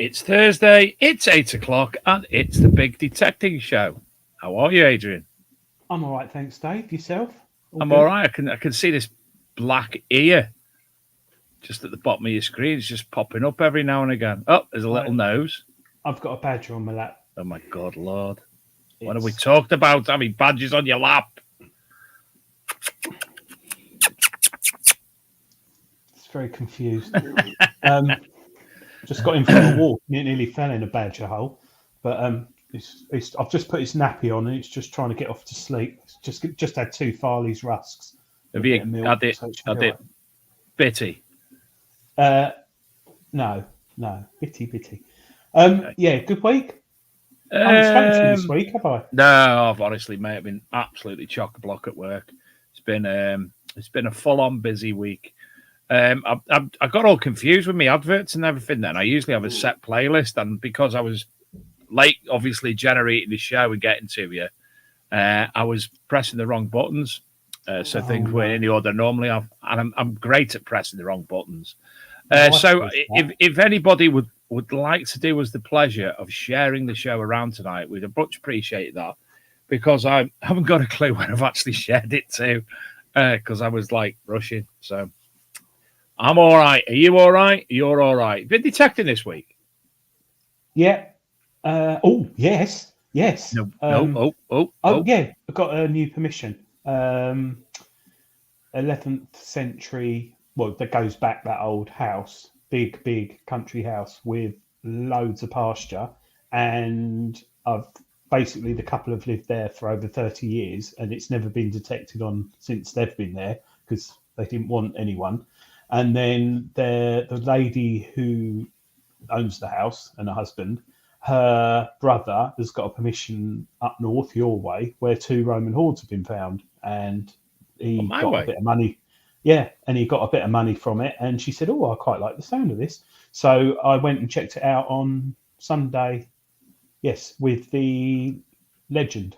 It's Thursday, it's 8 o'clock, and it's the Big Detecting Show. How are you, Adrian? I'm all right, thanks, Dave. Yourself? I'm all right. I can see this black ear just at the bottom of your screen. It's just popping up every now and again. Oh, there's a little nose. I've got a badger on my lap. Oh, my God, Lord. What have we talked about having badges on your lap? It's very confused. Just got him for a walk. It nearly fell in a badger hole. But I've just put his nappy on and it's just trying to get off to sleep. It's just had 2 Farley's rusks. Have you had it bitty? No. Bitty. Okay. Yeah, good week. I haven't spoken to you this week, have I? No, I've honestly, mate, I've been absolutely chock-a-block at work. It's been a full-on busy week. I got all confused with my adverts and everything then. I usually have a set playlist, and because I was late, obviously, generating the show and getting to you, I was pressing the wrong buttons. So things weren't in the order normally. And I'm great at pressing the wrong buttons. So if anybody would like to do us the pleasure of sharing the show around tonight, we'd much appreciate that, because I haven't got a clue when I've actually shared it to, because I was like rushing. So I'm all right. Are you all right? You're all right. Been detecting this week? Yeah. Yes. No. Yeah. I got a new permission. 11th century. Well, that goes back, that old house, big country house with loads of pasture, and the couple have lived there for over 30 years, and it's never been detected on since they've been there because they didn't want anyone. And then the lady who owns the house and her husband, her brother has got a permission up north, your way, where 2 Roman hoards have been found, and he got a bit of money. Yeah, and he got a bit of money from it, and she said, "Oh, I quite like the sound of this." So I went and checked it out on Sunday. Yes, with the legend,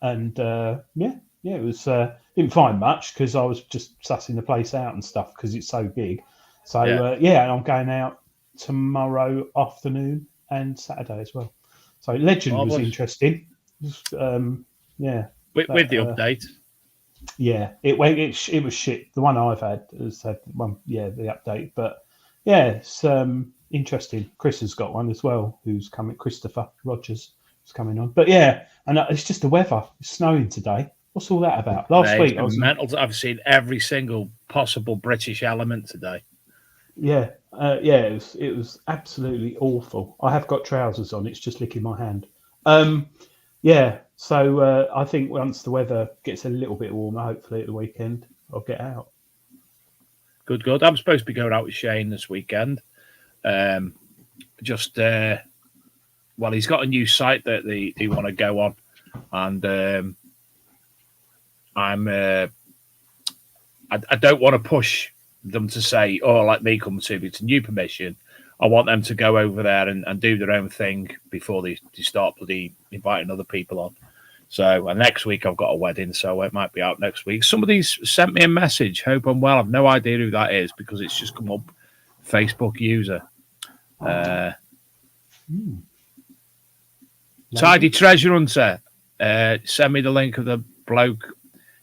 and it was. Didn't find much because I was just sussing the place out and stuff because it's so big. So I'm going out tomorrow afternoon and Saturday as well. So legend was interesting. With the update. Yeah, it was shit. The one I've had has had one, the update. But yeah, it's interesting. Chris has got one as well, who's coming. Christopher Rogers is coming on. But yeah, and it's just the weather. It's snowing today. What's all that about? Last week I was mental. I've seen every single possible British element today. Yeah, it was absolutely awful. I have got trousers on. It's just licking my hand. So I think once the weather gets a little bit warmer, hopefully at the weekend, I'll get out. Good. I'm supposed to be going out with Shane this weekend. He's got a new site that they want to go on, and I don't want to push them to say, "Oh, like me come to me." It's a new permission. I want them to go over there and do their own thing before they start bloody inviting other people on. So, and next week I've got a wedding, so it might be out next week. Somebody's sent me a message. Hope I'm well. I've no idea who that is because it's just come up. Facebook user. Tidy Treasure Hunter. Send me the link of the bloke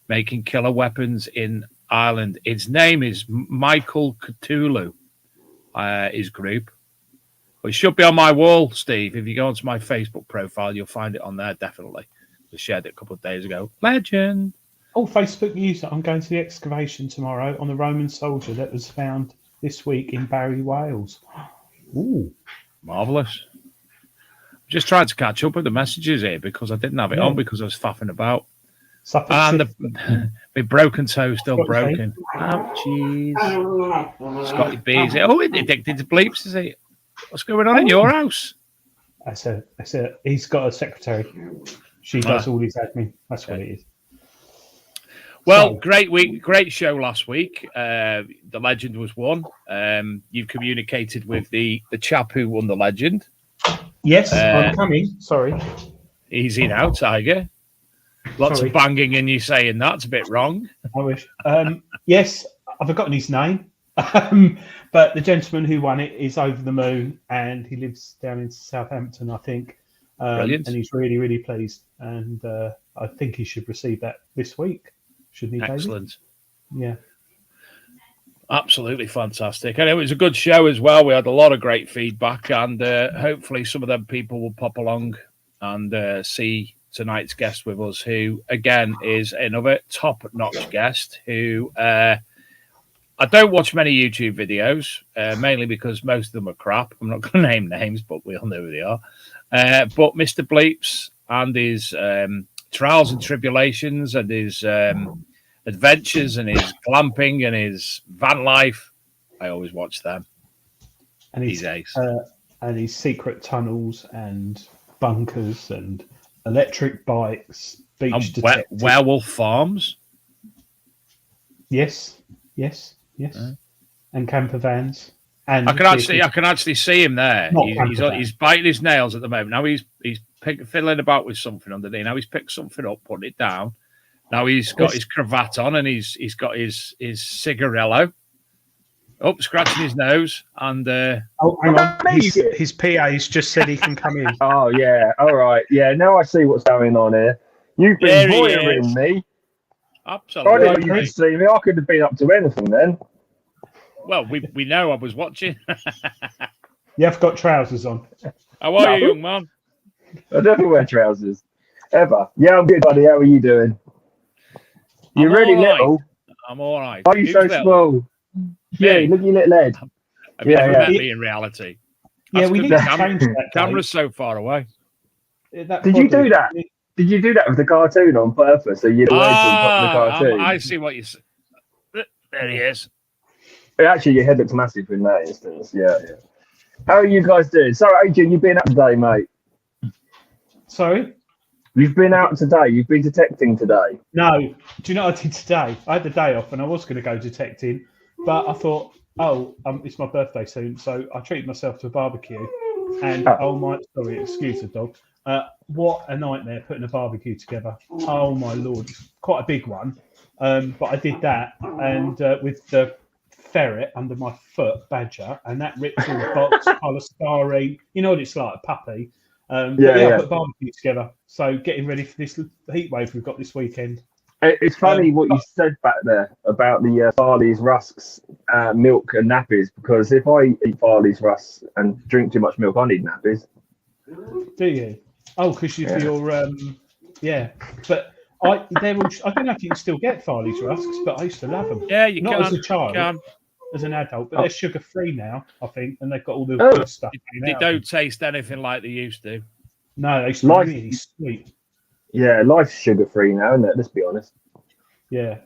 making killer weapons in Ireland. His name is Michael Cthulhu. His group. Well, it should be on my wall, Steve. If you go onto my Facebook profile, you'll find it on there, definitely. I shared it a couple of days ago. Legend. Oh, Facebook user. I'm going to the excavation tomorrow on the Roman soldier that was found this week in Barry, Wales. Ooh. Marvellous. Just tried to catch up with the messages here because I didn't have it on because I was faffing about. And my broken toe still broken. Oh, jeez. Scotty B's here. Oh, addicted to bleeps, is he? What's going on in your house? He's got a secretary. She does all his admin. That's what it is. Well, great week, great show last week. The legend was won. You've communicated with the chap who won the legend. Yes, I'm coming. Sorry. Easy now, Tiger. Lots of banging in you saying that's a bit wrong. I wish. Yes, I've forgotten his name. But But the gentleman who won it is over the moon, and he lives down in Southampton, I think. Brilliant. And he's really, really pleased. And I think he should receive that this week, shouldn't he, David? Excellent. Yeah. Absolutely fantastic. And it was a good show as well. We had a lot of great feedback, and hopefully some of them people will pop along and see tonight's guest with us, who, again, is another top-notch guest who I don't watch many YouTube videos, mainly because most of them are crap. I'm not going to name names, but we all know who they are. But Mr. Bleeps and his trials and tribulations and his adventures and his glamping and his van life, I always watch them. And he's ace. And his secret tunnels and bunkers and electric bikes, beach detectors. Werewolf farms. Yes. And camper vans. And I can actually see him there. He's biting his nails at the moment. Now he's fiddling about with something underneath. Now he's picked something up, putting it down. Now he's got his cravat on and he's got his cigarello. Oh, scratching his nose and hang on. His PA's just said he can come in. Oh yeah, all right. Yeah, now I see what's going on here. You've been voyeuring me. Absolutely. I didn't even see me. I could have been up to anything then. Well, we know I was watching. You have got trousers on. How are you, young man? I never wear trousers. Ever. Yeah, I'm good, buddy. How are you doing? You're really little. I'm all right. Why are you so small? Yeah, look at your little head. Have you ever met me in reality? Yeah, we need to change that. Camera's so far away. Did you do that? Did you do that with the cartoon on purpose? So you'd away from the cartoon? I see what you said. There he is. Actually, your head looks massive in that instance. Yeah. How are you guys doing? So, Adrian, you've been out today, mate. Sorry? You've been out today. You've been detecting today. No. Do you know what I did today? I had the day off and I was going to go detecting, but I thought, it's my birthday soon, so I treated myself to a barbecue. And sorry, excuse the dog. What a nightmare putting a barbecue together. Oh my Lord, it's quite a big one. But I did that, and with the ferret under my foot, Badger, and that ripped all the box, polystyrene. You know what it's like, a puppy. I put a barbecue together. So getting ready for this heat wave we've got this weekend. It's funny what you said back there about the Farley's rusks, milk and nappies, because if I eat Farley's rusks and drink too much milk, I need nappies. Do you? Oh, because you're But I don't know if you can still get Farley's rusks, but I used to love them. Yeah, you Not can. as a child, as an adult, but they're sugar-free now, I think, and they've got all the good stuff. They don't taste anything like they used to. No, they used to be really sweet. Yeah, life's sugar-free now, isn't it? Let's be honest. Yeah.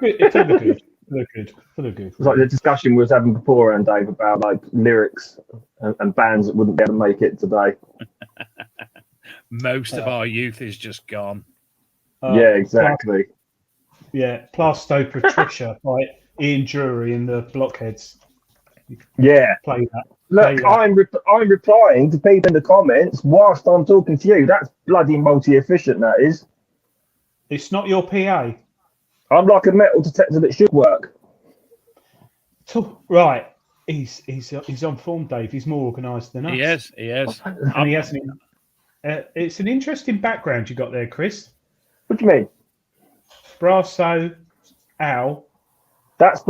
It's for the good. For the good. It's like the discussion we was having beforehand, Dave, about like lyrics and bands that wouldn't be able to make it today. Most of our youth is just gone. Yeah, exactly. Plasto Patricia by Ian Drury and the Blockheads. Yeah. Play that. Look, I'm replying to people in the comments whilst I'm talking to you. That's bloody multi-efficient, that is. It's not your PA. I'm like a metal detector that should work. Right. He's on form, Dave. He's more organised than us. He is. And he hasn't. It's an interesting background you got there, Chris. What do you mean? Brasso, owl. That's.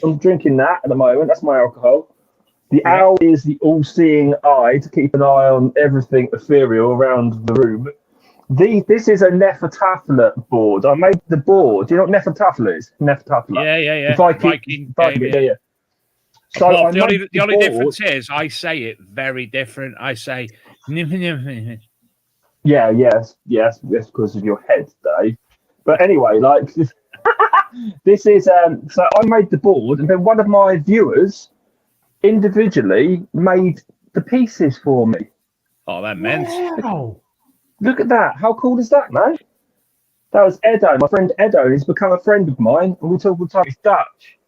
I'm drinking that at the moment. That's my alcohol. The owl is the all-seeing eye to keep an eye on everything ethereal around the room. This is a Nefertafla board. I made the board. Do you know what Nefertafla is? Nefertafla. Yeah. Viking. So well, the only difference is I say it very different. I say yes, because of your head, Dave. But anyway, like this is so I made the board, and then one of my viewers individually made the pieces for me. Oh, that meant. Wow. Look at that. How cool is that, man? That was Edo, my friend Edo. He's become a friend of mine, and we talk all the time. He's Dutch.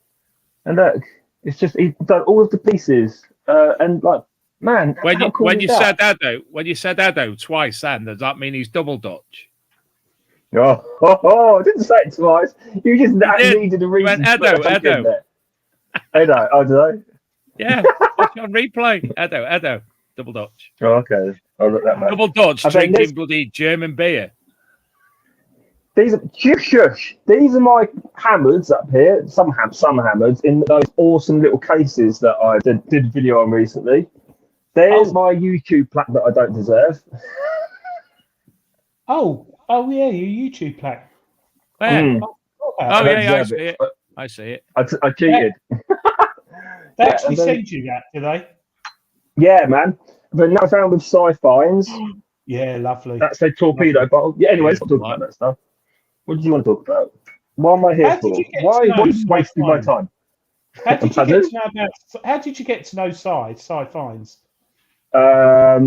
And look, it's just, he's done all of the pieces. And like, man, when you said Edo twice, then does that mean he's double Dutch? Oh, I didn't say it twice. You just needed a reason. Edo. I don't know. Yeah, watch it on replay. Edo, double Dutch. Oh, okay, I'll look that back. Double Dutch I think drinking bloody German beer. These are shush. These are my hammers up here. Some hammers in those awesome little cases that I did a video on recently. There's my YouTube plaque that I don't deserve. Oh yeah, your YouTube plaque. Where? I I see it. I see it. I cheated. They actually send you that, do they? Yeah, man. But now I found with sci-fines. Yeah, lovely. That's a torpedo bottle. Yeah, anyways, we'll talk about that stuff. What did you want to talk about? What am I here for? Why are you wasting my time? How did you get to know about? How did you get to know sci-fines? I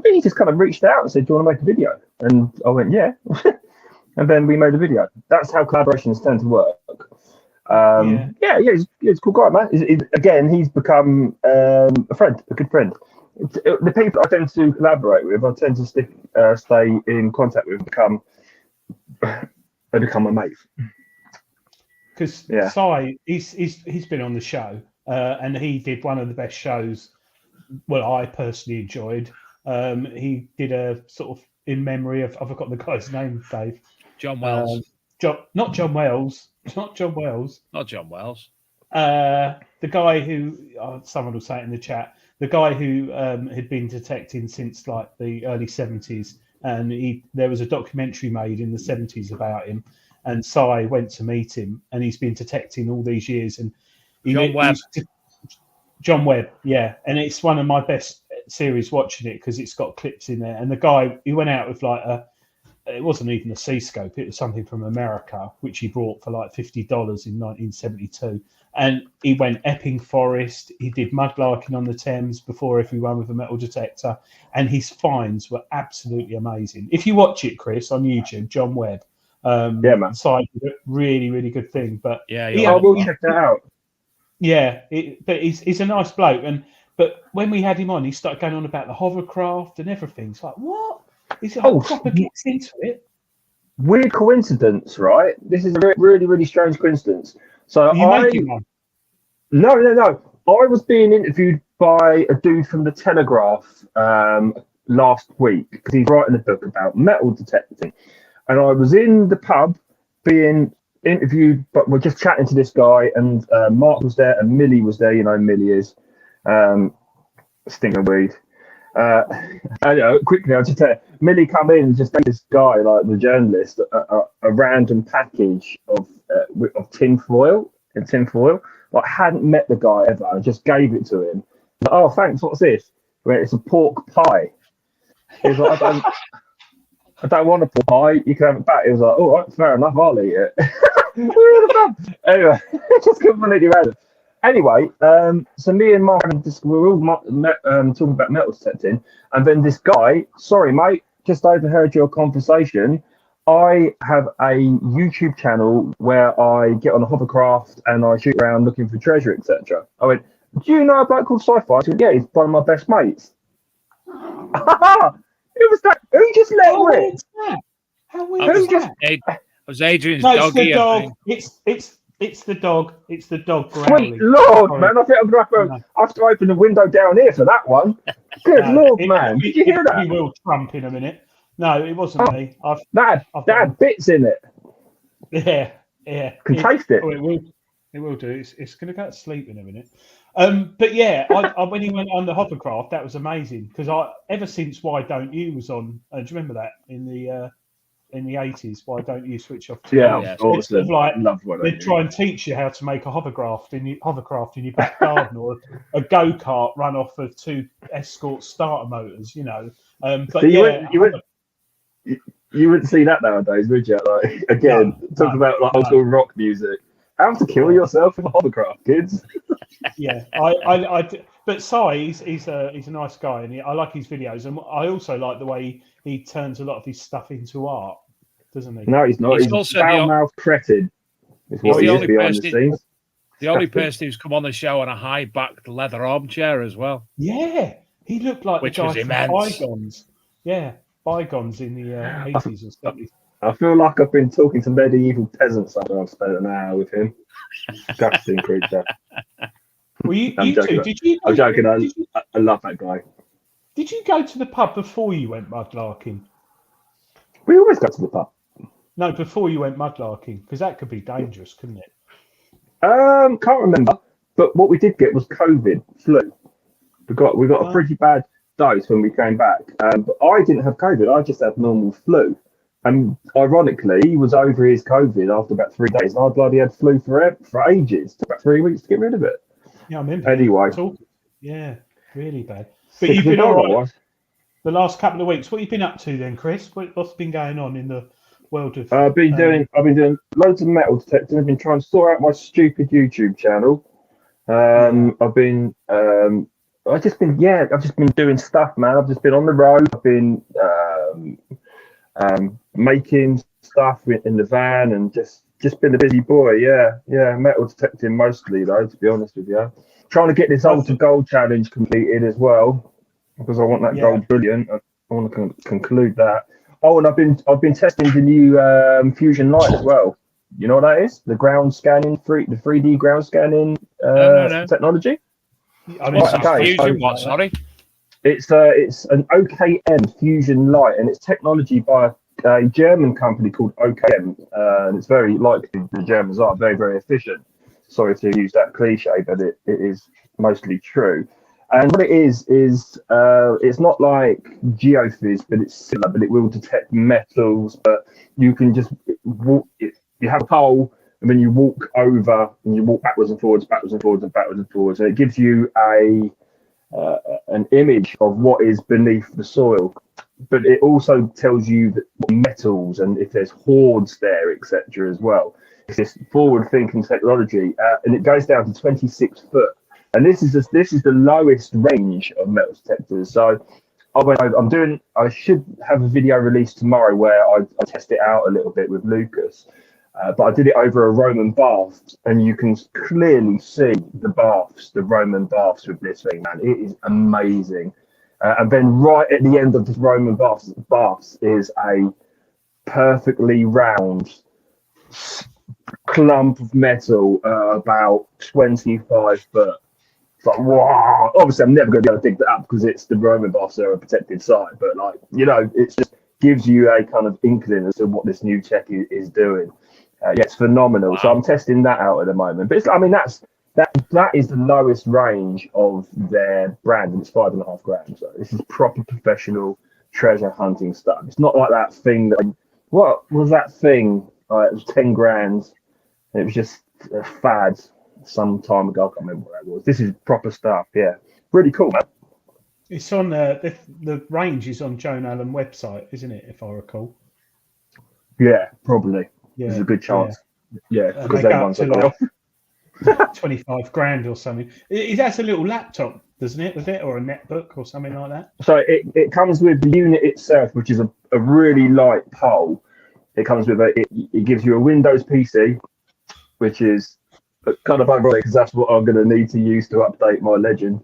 think he just kind of reached out and said, "Do you want to make a video?" And I went, "Yeah." And then we made a video. That's how collaborations tend to work. He's a cool guy, man. Again, he's become a friend, a good friend. The people I tend to collaborate with, I tend to stay in contact with, become a mate. Because Si, he's been on the show, and he did one of the best shows. Well, I personally enjoyed. He did a sort of in memory of, I've forgotten the guy's name, Dave. John Wells. Not John Wells. Not John Wells. Not John Wells. The guy who someone will say it in the chat. The guy who had been detecting since like the early 70s, and there was a documentary made in the 70s about him, and Si went to meet him, and he's been detecting all these years. And John Webb, yeah, and it's one of my best series watching it because it's got clips in there. And the guy, he went out with like it wasn't even a C-scope, it was something from America, which he brought for like $50 in 1972. And he went Epping Forest, he did mudlarking on the Thames before everyone with a metal detector, and his finds were absolutely amazing. If you watch it, Chris, on YouTube, John Webb, man, side really, really good thing. But I will check that out. Yeah, but he's a nice bloke, but when we had him on, he started going on about the hovercraft and everything. It's like, what? He's proper gets into it. Weird coincidence, right? This is a really, really strange coincidence. So making one? No. I was being interviewed by a dude from the Telegraph last week because he's writing a book about metal detecting, and I was in the pub being interviewed, but we're just chatting to this guy, and Mark was there and Millie was there. You know, Millie is stinking weed. Quickly, I'll just tell you, Millie come in and just gave this guy, like the journalist, a random package of tin foil. Like, hadn't met the guy ever. I just gave it to him. Like, oh, thanks. What's this? Well, it's a pork pie. He was like, I don't want a pork pie. You can have it back. He was like, all right, fair enough. I'll eat it. Anyway, just completely random. Anyway, so me and Mark, we were all talking about metal detecting, and then this guy, sorry mate, just overheard your conversation. I have a YouTube channel where I get on a hovercraft and I shoot around looking for treasure, etc. I went, do you know a bloke called Sci-Fi? Said, yeah, he's one of my best mates. It was that. Who just let rip? How weird is that? It was Adrian's doggy. It's the dog. It's the dog. It's the dog growling. Sweet Lord, man! I think I'm gonna have to open the window down here for that one. Good Lord, man! Did you hear that? He will trump in a minute. No, it wasn't me. That had bits in it. Yeah. Can taste it. Oh, it will do. It's going to go to sleep in a minute. But yeah, I when he went on the hovercraft, that was amazing because ever since Why Don't You was on. Do you remember that in the 80s? Why don't you switch off? Awesome. Like love what they try and teach you how to make a hovercraft in your back garden, or a go-kart run off of 2 Escort starter motors. You know, but so you wouldn't see that nowadays, would you? Like again, talk about like old school rock music. How to kill yourself with a hovercraft, kids. Yeah, but Si, he's a nice guy, and I like his videos, and I also like the way he turns a lot of his stuff into art, doesn't he? No, he's not. He's also foul-mouthed cretin. Is what he is behind the scenes. The only person who's come on the show on a high-backed leather armchair as well. Yeah, he looked like which the guy was from immense. Bygones. Yeah, Bygones in the 80s and 70s. I feel like I've been talking to medieval peasants after I've spent an hour with him. Disgusting creature. Well, I'm you joking. two, did you? I'm joking. Did you, I love that guy. did you go to the pub before you went mudlarking? We always go to the pub. No, before you went mudlarking, because that could be dangerous, couldn't it? Can't remember. But what we did get was COVID, flu. We got a pretty bad dose when we came back. But I didn't have COVID. I just had normal flu. And ironically, he was over his COVID after about 3 days. And I bloody had flu for ages. It took about 3 weeks to get rid of it. Yeah, I remember. Anyway. Yeah, really bad. But you've been all right the last couple of weeks. What have you been up to then, Chris? What's been going on in the world of? I've been doing loads of metal detecting. I've been trying to sort out my stupid YouTube channel. I've just been doing stuff, man. I've just been on the road. I've been making stuff in the van and just been a busy boy. Yeah, metal detecting mostly though, to be honest with you. Trying to get this Alter Gold challenge completed as well because I want that gold bullion. I want to conclude that. Oh, and I've been testing the new Fusion Light as well. You know what that is? The ground scanning, the 3D ground scanning technology. Fusion, what? Sorry. It's an OKM Fusion Light, and it's technology by a German company called OKM, and it's very likely the Germans are very, very efficient. Sorry to use that cliche, but it is mostly true. And what it is it's not like geophys, but it's similar, but it will detect metals. But you can just walk. You have a pole, and then you walk over, and you walk backwards and forwards, and it gives you an image of what is beneath the soil. But it also tells you that metals and if there's hoards there, etc. as well. It's this forward-thinking technology, and it goes down to 26 foot. And this is the lowest range of metal detectors. So I should have a video released tomorrow where I test it out a little bit with Lucas. But I did it over a Roman bath, and you can clearly see the Roman baths with this thing, man. It is amazing. And then right at the end of this Roman baths is a perfectly round clump of metal, about 25 foot. It's like, wow. Obviously, I'm never going to be able to dig that up because it's the Roman baths, they're a protected site. But it just gives you a kind of inkling as to what this new tech is doing. It's phenomenal. Wow. So I'm testing that out at the moment. But that is the lowest range of their brand, and it's $5.5 grand. So this is proper professional treasure hunting stuff. It's not like that thing what was that thing? It was 10 grand. It was just a fad some time ago. I can't remember what that was. This is proper stuff. Yeah, really cool, man. It's on the range is on Joan Allen website, isn't it? If I recall. Yeah, probably. Yeah, there's a good chance. Yeah, because they go up to like 25 grand or something. It has a little laptop, doesn't it, with it, or a netbook or something like that? So it comes with the unit itself, which is a really light pole. It comes with it gives you a Windows PC, which is kind of ironic because that's what I'm going to need to use to update my Legend.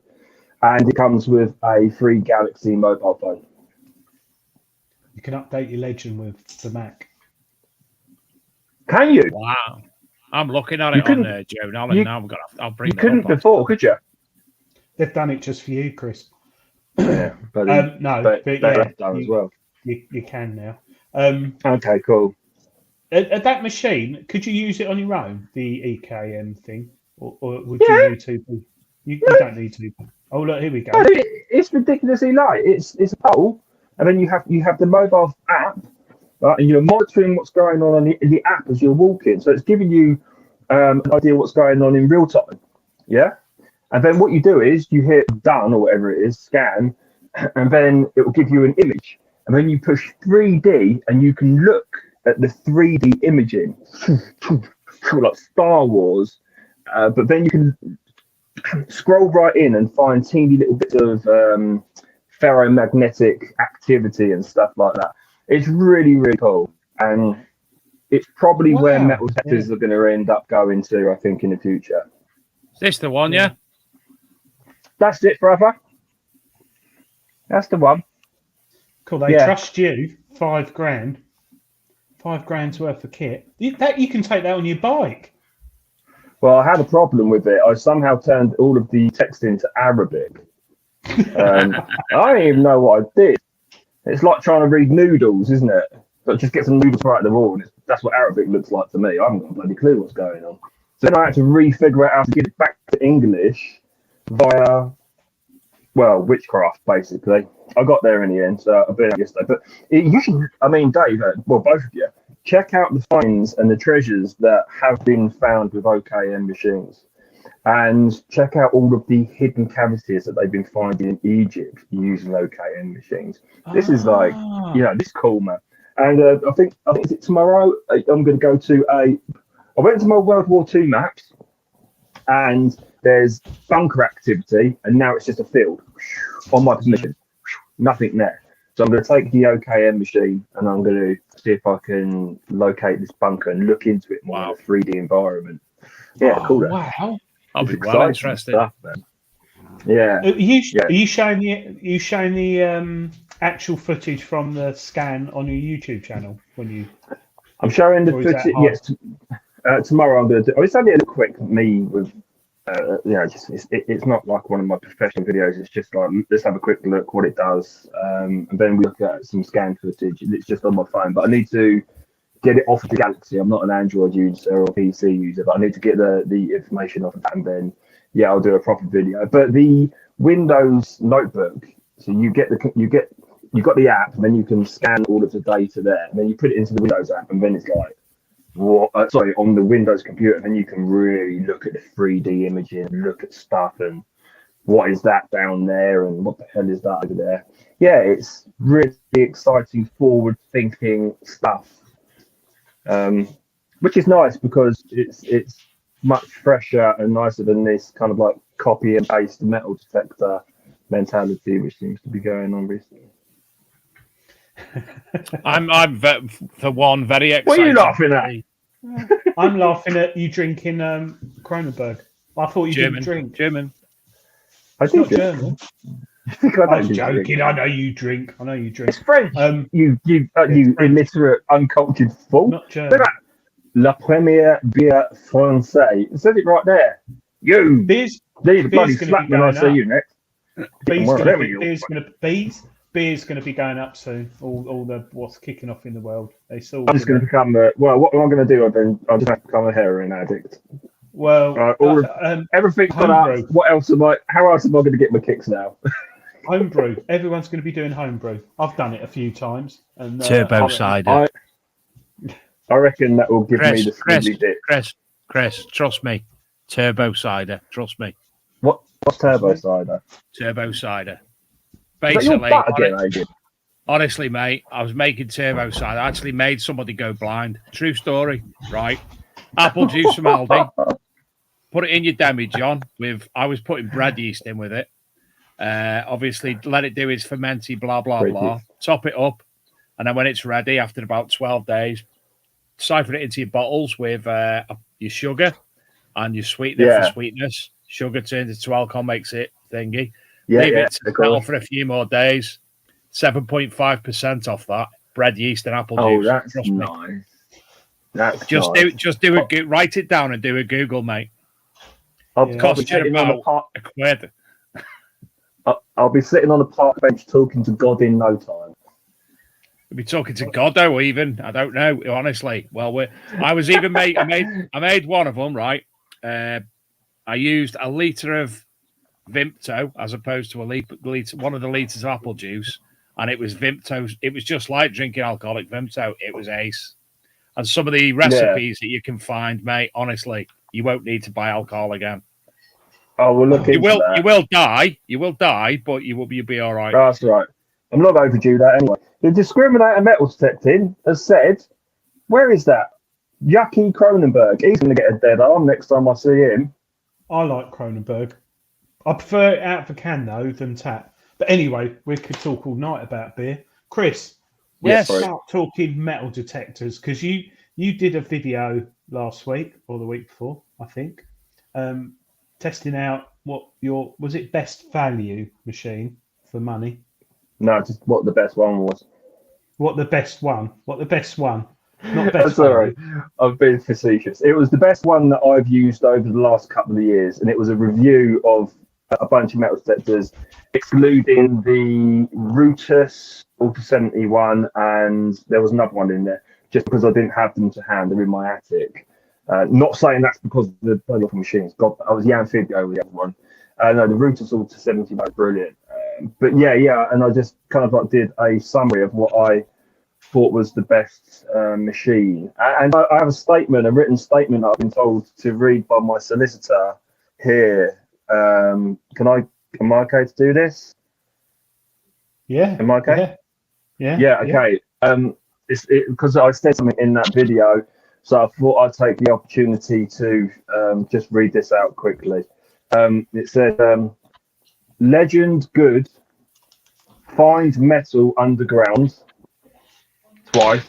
And it comes with a free Galaxy mobile phone. You can update your Legend with the Mac. Can you? Wow. I'm looking at it on Joan Allen now. I'll bring it up. You couldn't before, could you? They've done it just for you, Chris. Yeah, but they've done as well. You can now. Okay, cool. At that machine, could you use it on your own, the EKM thing? Or would you need to? You don't need to. Oh, look, here we go. It's ridiculously light. It's a pole, and then you have the mobile app. Right, and you're monitoring what's going on in the app as you're walking. So it's giving you an idea what's going on in real time. Yeah? And then what you do is you hit done or whatever it is, scan, and then it will give you an image. And then you push 3D and you can look at the 3D imaging, like Star Wars. But then you can scroll right in and find teeny little bits of ferromagnetic activity and stuff like that. It's really, really cool. And it's probably where metal detectors are going to end up going to, I think, in the future. Is this the one, yeah? That's it, brother. That's the one. Cool. They trust you $5 grand £5,000 worth of kit. You can take that on your bike. Well, I had a problem with it. I somehow turned all of the text into Arabic. I don't even know what I did. It's like trying to read noodles, isn't it? But just get some noodles right at the wall. That's what Arabic looks like to me. I haven't got a bloody clue what's going on. So then I had to re-figure out how to get it back to English via, well, witchcraft, basically. I got there in the end, so I've been out yesterday. But you should, I mean, Dave, well, both of you, check out the finds and the treasures that have been found with OKM machines. And check out all of the hidden cavities that they've been finding in Egypt using OKM machines. This is like, this is cool, man. And I think it's tomorrow. I'm going to go to I went to my World War II maps, and there's bunker activity, and now it's just a field on my permission. Nothing there. So I'm going to take the OKM machine, and I'm going to see if I can locate this bunker and look into it more in a 3D environment. Yeah, cool. Wow. I'll be well interested. Stuff, man. Yeah. Are you showing the actual footage from the scan on your YouTube channel when you? I'm showing the footage. Yes. Tomorrow I'm going to do. It's only a quick me with. It's not like one of my professional videos. It's just like, let's have a quick look what it does, and then we look at some scan footage. It's just on my phone, but I need to get it off the Galaxy. I'm not an Android user or PC user, but I need to get the information off of that, and then I'll do a proper video. But the Windows notebook, so you got the app, and then you can scan all of the data there, and then you put it into the Windows app, and then it's like, on the Windows computer, and then you can really look at the 3D imaging, look at stuff, and what is that down there, and what the hell is that over there? Yeah, it's really exciting, forward-thinking stuff. Which is nice because it's much fresher and nicer than this kind of like copy and paste metal detector mentality which seems to be going on recently. I'm for one very excited. What are you laughing at? I'm laughing at you drinking Kronenberg. I thought you didn't drink. German. I think it's not German. I was joking. I know you drink. It's French. You illiterate, uncultured fool. Not German. La première bière française. It says it right there. You. Beer's bloody slap when I see you next. Beer's going to be going up soon. All the what's kicking off in the world. I'm just going to become what am I going to do? I'll just have to become a heroin addict. Well, everything's gone up. What else how else am I going to get my kicks now? Homebrew. Everyone's going to be doing homebrew. I've done it a few times. And turbo cider. I reckon that will give me the squiggly dip. Chris, trust me. Turbo cider. Trust me. What's turbo cider? Turbo cider. Basically, honestly, mate, I was making turbo cider. I actually made somebody go blind. True story, right? Apple juice from Aldi. Put it in your demi-john I was putting bread yeast in with it. Obviously, let it do its fermenty, blah, blah, blah. Top it up. And then when it's ready, after about 12 days, siphon it into your bottles with your sugar and your sweetener for sweetness. Sugar turns into alcohol, makes it thingy. Leave it to settle for a few more days. 7.5% off that. Bread, yeast, and apple juice. Oh, that's nice. That's write it down and do a Google, mate. I'll be sitting on £1. I'll be sitting on a park bench talking to God in no time. We'll be talking to Goddo even. I don't know, honestly. Well, I was even I made one of them, right? I used a litre of Vimto as opposed to one of the litres of apple juice, and it was Vimto. It was just like drinking alcoholic Vimto. It was ace. And some of the recipes that you can find, mate, honestly, you won't need to buy alcohol again. Oh, we'll look into that. You will die. You will die, but you'll be all right. That's right. I'm not overdue that anyway. The discriminator metal detecting has said, where is that? Yucky Cronenberg. He's going to get a dead arm next time I see him. I like Cronenberg. I prefer it out of a can, though, than tap. But anyway, we could talk all night about beer. Chris, let's start talking metal detectors, because you did a video last week or the week before, I think, testing out what was it best value machine for money? No, just what the best one was. What the best one? Not best. That's all right. I've been facetious. It was the best one that I've used over the last couple of years, and it was a review of a bunch of metal detectors, excluding the Rutus Ultra 71, and there was another one in there, just because I didn't have them to hand. They're in my attic. Not saying that's because of the bloody awful machines. God, I was the Amphibio with the other one. No, the Rutus Ultra 71 was brilliant. But yeah, and I just kind of like did a summary of what I thought was the best machine. And I have a written statement I've been told to read by my solicitor here. Am I okay to do this? Yeah. Am I okay? Yeah. Okay. It's because I said something in that video, so I thought I'd take the opportunity to just read this out quickly. It said, "Legend good. Find metal underground twice."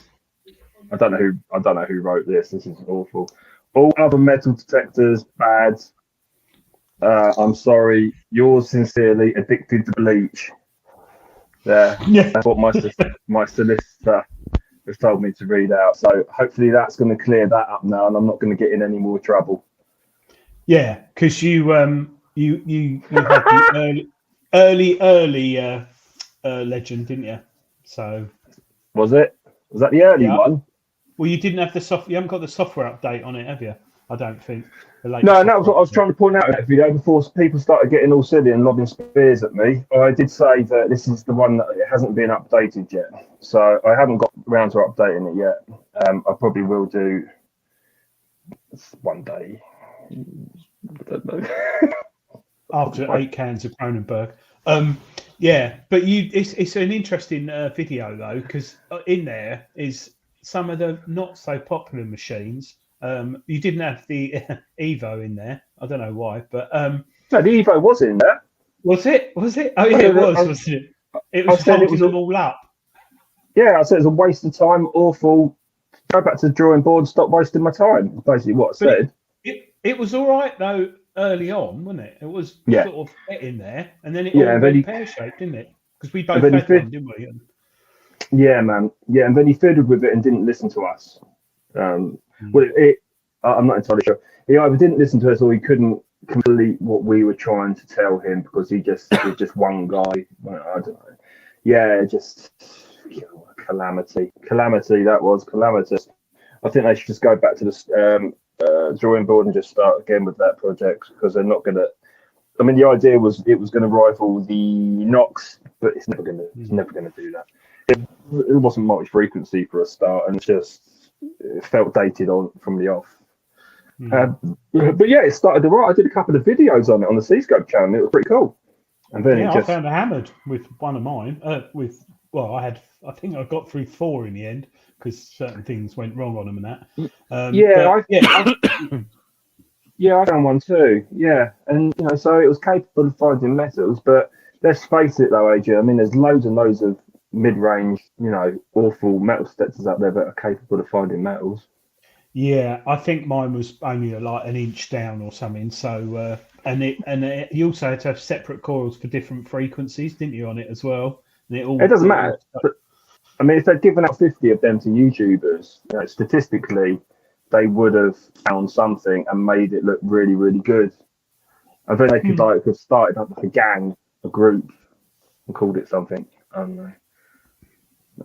I don't know who wrote this. This is awful. All other metal detectors bad. I'm sorry. Yours sincerely, addicted to bleach. There. Yeah. That's what my solicitor has told me to read out. So hopefully that's going to clear that up now, and I'm not going to get in any more trouble. Yeah, because you had the early Legend, didn't you? So Was that the early one? Well, you didn't have you haven't got the software update on it, have you? I don't think. No, and that was what I was trying to point out in that video before people started getting all silly and lobbing spears at me. I did say that this is the one that it hasn't been updated yet. So I haven't got around to updating it yet. I probably will do one day. I don't know. After 8 cans of Kronenberg. Yeah, but it's an interesting video though, because in there is some of the not so popular machines. You didn't have the Evo in there. I don't know why, but no, the Evo was in there. Was it? Was it? Oh yeah, it was, wasn't it? It was holding them all up. Yeah, I said it's a waste of time, awful. Go back to the drawing board, stop wasting my time. Basically what I said. It was all right though early on, wasn't it? It was sort of getting there, and then it all went pear-shaped, didn't it? Because we both had one, didn't we? Yeah, man. Yeah, and then he fiddled with it and didn't listen to us. Well, I'm not entirely sure. He either didn't listen to us or he couldn't complete what we were trying to tell him because he was just one guy. Well, I don't know. Yeah, just calamity. That was calamitous. I think they should just go back to the drawing board and just start again with that project because they're not going to. I mean, the idea was it was going to rival the Nox, but it's never going to do that. It wasn't multi-frequency for a start, and it felt dated from the off. But yeah, it started right. I did a couple of videos on it on the C-Scope channel. It was pretty cool. And then I found a hammered with one of mine. I think I got through 4 in the end because certain things went wrong on them and that. I found one too. Yeah, and so it was capable of finding metals. But let's face it, though, Adrian. I mean, there's loads and loads of mid-range, awful metal detectors out there that are capable of finding metals. Yeah, I think mine was only like an inch down or something. So, you also had to have separate coils for different frequencies, didn't you, on it as well? And it doesn't matter. But, I mean, if they'd given out 50 of them to YouTubers, statistically, they would have found something and made it look really, really good. And then they could have started up like a gang, a group, and called it something. I don't know.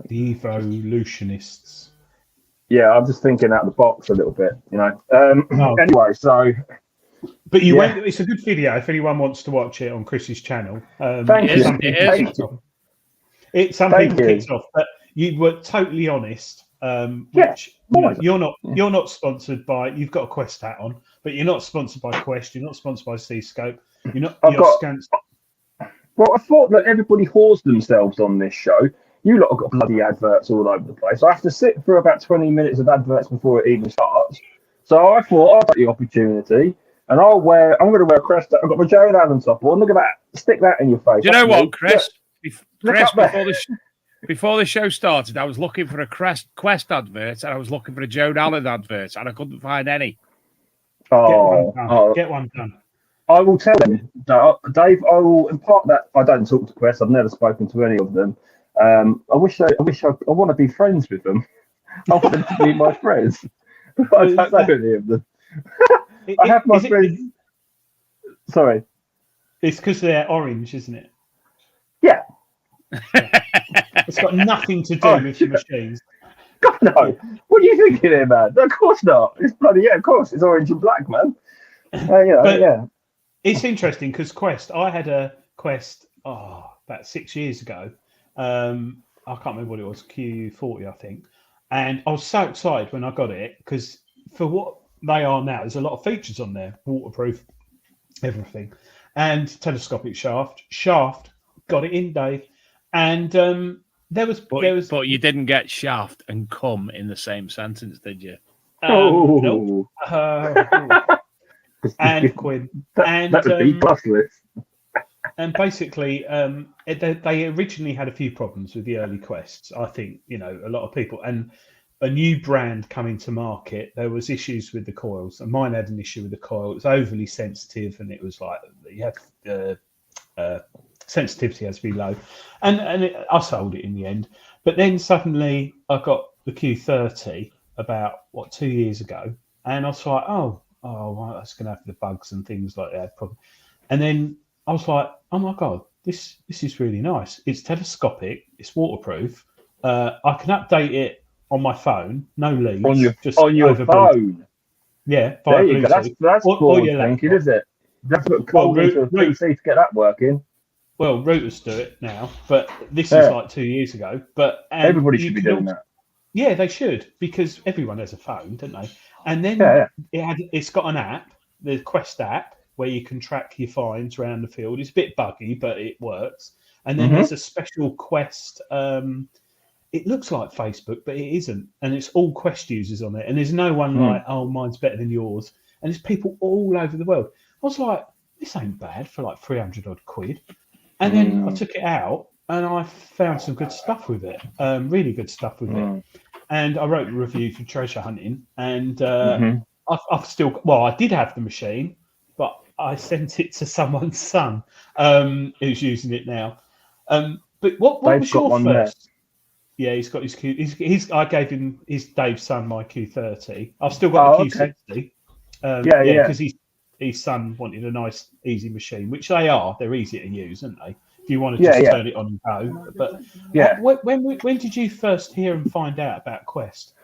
The evolutionists. Yeah, I'm just thinking out of the box a little bit, Anyway, so. But you went. It's a good video if anyone wants to watch it on Chris's channel. Thank you. Some people kicked off, but you were totally honest. Which you're not sponsored by. You've got a Quest hat on, but you're not sponsored by Quest. You're not sponsored by C-Scope. Well, I thought that everybody whores themselves on this show. You lot have got bloody adverts all over the place. I have to sit for about 20 minutes of adverts before it even starts. So I thought I'll take the opportunity and I'm going to wear a crest. I've got my Joe Allen top on. Look at that. Stick that in your face. Do you know what, Chris? Before the show started, I was looking for a Quest advert and I was looking for a Joe Allen advert and I couldn't find any. Get one done. I will tell them, Dave. I will impart that. I don't talk to Quest. I've never spoken to any of them. I want to be friends with them. I want them to be my friends. But I don't know any of them. I have my friends. Sorry. It's because they're orange, isn't it? Yeah. It's got nothing to do with your machines. God, no. What are you thinking here, man? No, of course not. It's bloody, of course. It's orange and black, man. Yeah. It's interesting because Quest, I had a Quest about 6 years ago. I can't remember what it was, Q40, I think. And I was so excited when I got it because for what they are now, there's a lot of features on there, waterproof, everything. And telescopic shaft, got it in, Dave. And but you didn't get shaft and cum in the same sentence, did you? Nope. And Quinn. That would be bustless. And basically, they originally had a few problems with the early Quests. I think, a lot of people, and a new brand coming to market, there was issues with the coils, and mine had an issue with the coil. It was overly sensitive, and it was like you have sensitivity has to be low, and I sold it in the end. But then suddenly I got the Q30 about 2 years ago, and I was like, well, that's going to have the bugs and things like that. Probably. And then I was like, oh my god, this is really nice. It's telescopic, it's waterproof. I can update it on my phone, no leads, on your over phone. Bluetooth. Yeah, there you Bluetooth. go. That's forward thinking, is it? That's what code into a PC to get that working. Well, routers do it now, but this is like 2 years ago. But everybody should be doing that. Yeah, they should, because everyone has a phone, don't they? And then it's got an app, the Quest app, where you can track your finds around the field. It's a bit buggy, but it works. And then there's a special Quest. It looks like Facebook, but it isn't. And it's all Quest users on it. And there's no one like, oh, mine's better than yours. And there's people all over the world. I was like, this ain't bad for like 300 odd quid. And then I took it out and I found some good stuff with it, really good stuff with it. And I wrote a review for Treasure Hunting. And I've still, I did have the machine, but I sent it to someone's son who's using it now. But what was your first? There. Yeah, he's got his Q. I gave him Dave's son my Q30. I've still got the Q60. Because his son wanted a nice, easy machine, which they are. They're easy to use, aren't they? If you want to just turn it on and go. But when did you first hear and find out about Quest,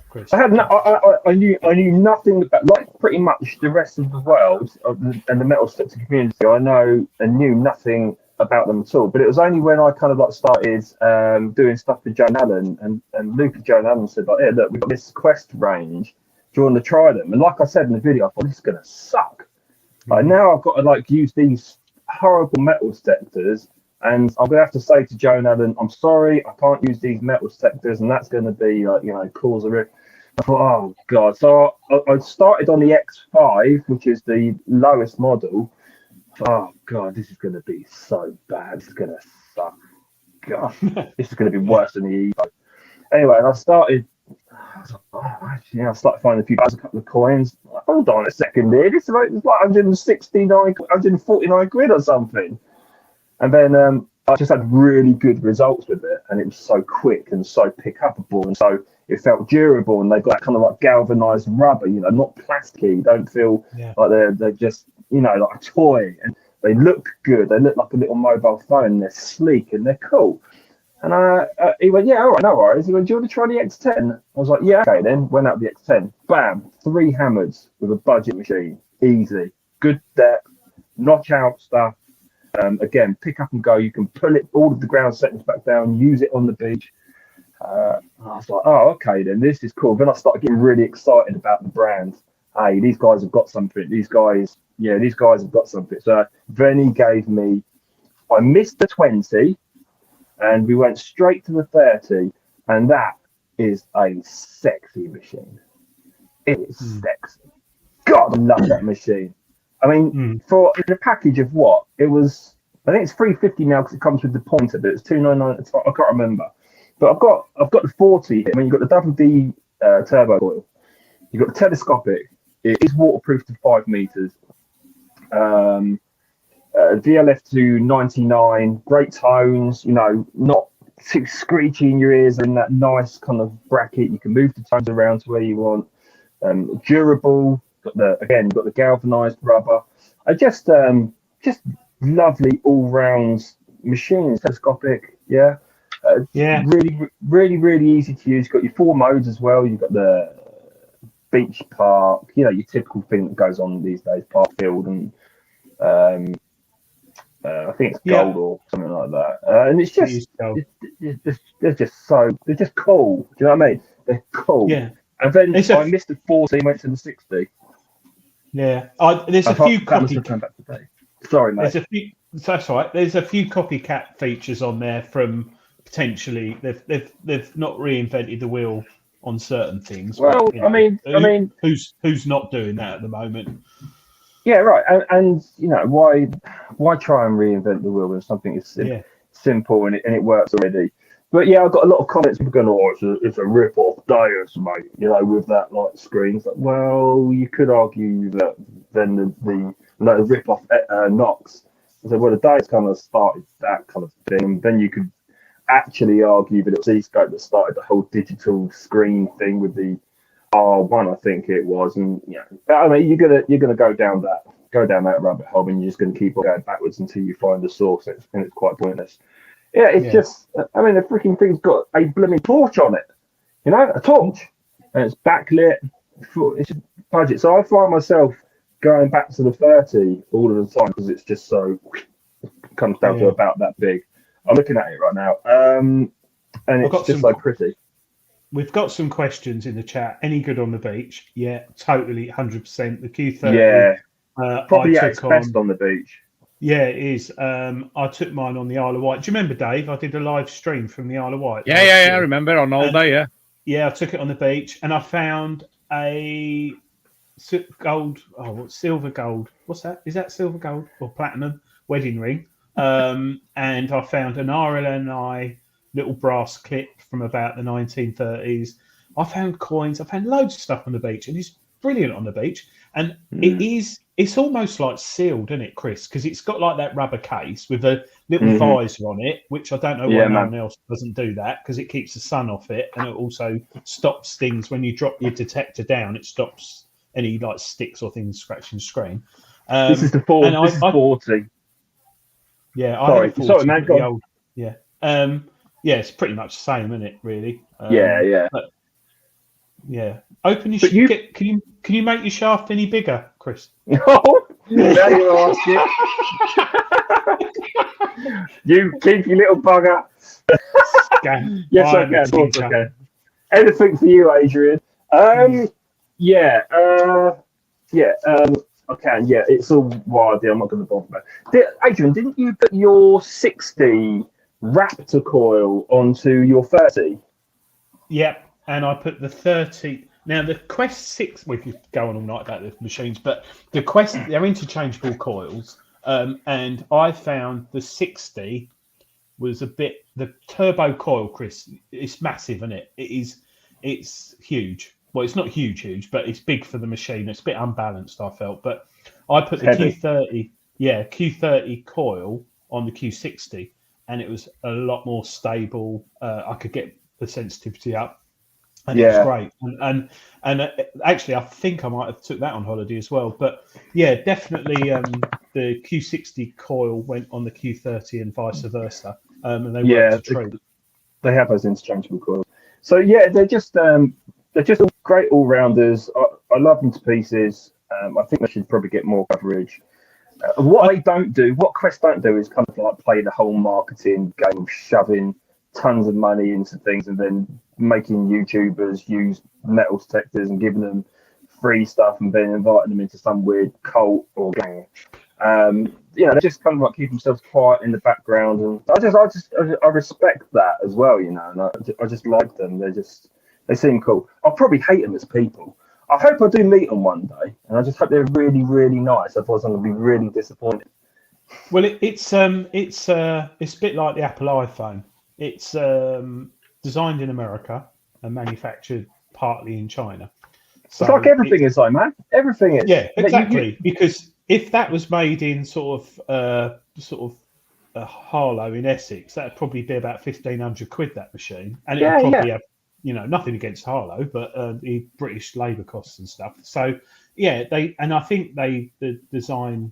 Chris? I knew nothing about, like pretty much the rest of the world and the metal detector community. I knew nothing about them at all. But it was only when I kind of like started doing stuff with Joan Allen and Luke and Joan Allen said like, hey, look, we've got this Quest range. Do you want to try them? And like I said in the video, I thought this is gonna suck. Now I've got to like use these horrible metal detectors, and I'm gonna have to say to Joan Allen, I'm sorry, I can't use these metal detectors, and that's gonna be like cause a rip. I thought, oh god. So I started on the X5, which is the lowest model. Oh god, this is gonna be so bad. This is gonna suck. God, this is gonna be worse than the Evo. Anyway, and I started finding a few bucks, a couple of coins. Hold on a second here. It's like 149 quid or something. And then I just had really good results with it. And it was so quick and so pick-upable. And so it felt durable. And they've got that kind of like galvanized rubber, not plasticky. You don't feel like they're just, like a toy. And they look good. They look like a little mobile phone. They're sleek and they're cool. And he went, yeah, all right, no worries. He went, do you want to try the X10? I was like, yeah, okay then. Went out the X10. Bam, 3 hammers with a budget machine. Easy. Good depth. Notch out stuff. Again, pick up and go. You can pull it, all of the ground settings back down, use it on the beach. I was like, oh, okay then. This is cool. Then I started getting really excited about the brand. Hey, these guys have got something. These guys have got something. So then he gave me, I missed the 20. And we went straight to the 30, and that is a sexy machine. It is sexy. God, I love that machine. I mean, for a package of what? It was, I think it's $350 now because it comes with the pointer, but it's $299 at the time. I can't remember. But I've got the 40 here. I mean, you've got the double D turbo coil. You've got the telescopic. It is waterproof to 5 meters. VLF to 99, great tones, not screechy in your ears, are in that nice kind of bracket. You can move the tones around to where you want. Durable. Got the galvanized rubber. I just lovely all round machine. Telescopic. Yeah. Really easy to use. You've got your 4 modes as well. You've got the beach park, your typical thing that goes on these days, park field, and I think it's gold or something like that. And it's just they're just cool. Do you know what I mean? They're cool. Yeah. And then I missed the 40, went to the 60. Yeah. There's a few copycat. Sorry, mate. That's all right. There's a few copycat features on there from potentially they've not reinvented the wheel on certain things. Well, but, I mean, who's not doing that at the moment? Yeah, right. And why try and reinvent the wheel when something is simple and it works already? But yeah, I've got a lot of comments. People going, "Oh, it's a rip-off Deus, mate." With that like screen. It's like, well, you could argue that then the rip-off Knox. So well, the Deus kind of started that kind of thing, and then you could actually argue that it was E-Scope that started the whole digital screen thing with the R1, I think it was, and I mean, you're gonna go down that rabbit hole, and you're just gonna keep on going backwards until you find the source, and it's quite pointless. Yeah, it's just, I mean, the freaking thing's got a blooming torch on it, a torch, and it's backlit. It's just budget. So I find myself going back to the 30 all of the time because it's just so comes down to about that big. I'm looking at it right now, and it's just so pretty. We've got some questions in the chat. Any good on the beach? Yeah, totally, 100%. The Q30. Yeah, probably at its best on the beach. Yeah, it is. I took mine on the Isle of Wight. Do you remember, Dave? I did a live stream from the Isle of Wight. Yeah, I remember on holiday. Yeah. Yeah, I took it on the beach, and I found a gold. Oh, silver gold? What's that? Is that silver gold or platinum wedding ring? And I found an RLNI little brass clip from about the 1930s. I found coins. I found loads of stuff on the beach, and it's brilliant on the beach. And it's almost like sealed, isn't it, Chris? Because it's got like that rubber case with a little visor on it, which I don't know why no one else doesn't do that, because it keeps the sun off it, and it also stops things when you drop your detector down. It stops any like sticks or things scratching the screen. This is the 40. Yeah, sorry, man. Go on. Yeah, it's pretty much the same, isn't it? Really. Yeah. But, open your. Can you make your shaft any bigger, Chris? No. Now you're asking. You keep your little bugger. Yes, I can. Of course I can. Anything for you, Adrian. I can. Yeah, it's all wild. I'm not going to bother about it. Adrian, didn't you put your 60 Raptor coil onto your 30? Yep, and I put the 30. Now the Quest 6. We could go on all night about the machines, but the Quest, they're interchangeable coils. And I found the 60 was a bit the turbo coil, Chris. It's massive, isn't it? It's huge. Well, it's not huge, but it's big for the machine. It's a bit unbalanced, I felt. But I put the Q30 coil on the Q60, and it was a lot more stable. I could get the sensitivity up, and it was great. And actually, I think I might have took that on holiday as well. But yeah, definitely the Q60 coil went on the Q30 and vice versa. And they worked a treat. They have those interchangeable coils. So yeah, they're just great all-rounders. I love them to pieces. I think they should probably get more coverage. What Quest don't do is kind of like play the whole marketing game of shoving tons of money into things and then making YouTubers use metal detectors and giving them free stuff and then inviting them into some weird cult or gang. They just kind of like keep themselves quiet in the background, and I respect that as well, and I just like them. They seem cool. I'll probably hate them as people. I hope I do meet them one day, and I just hope they're really, really nice. Otherwise, I'm going to be really disappointed. Well, it's a bit like the Apple iPhone. It's designed in America and manufactured partly in China. So it's like everything is, man. Everything is. Yeah, exactly. Because if that was made in sort of Harlow in Essex, that'd probably be about 1,500 quid, that machine, and it would probably have, nothing against Harlow, but the British labour costs and stuff. So yeah, I think the design.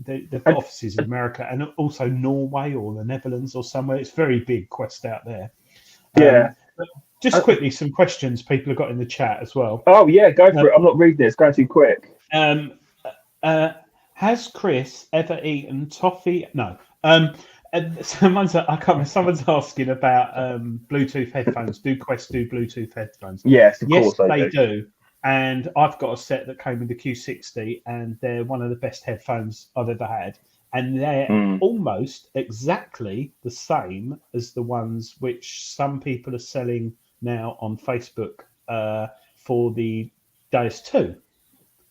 They've got offices in America and also Norway or the Netherlands or somewhere. It's very big, Quest out there. But just quickly, some questions people have got in the chat as well. Oh yeah, go for it. I'm not reading it. It's going too quick. Has Kris ever eaten toffee? No. Someone's asking about Bluetooth headphones. Do Quest do Bluetooth headphones? Yes, of course they do. And I've got a set that came with the Q60, and they're one of the best headphones I've ever had. And they're almost exactly the same as the ones which some people are selling now on Facebook for the Deus 2.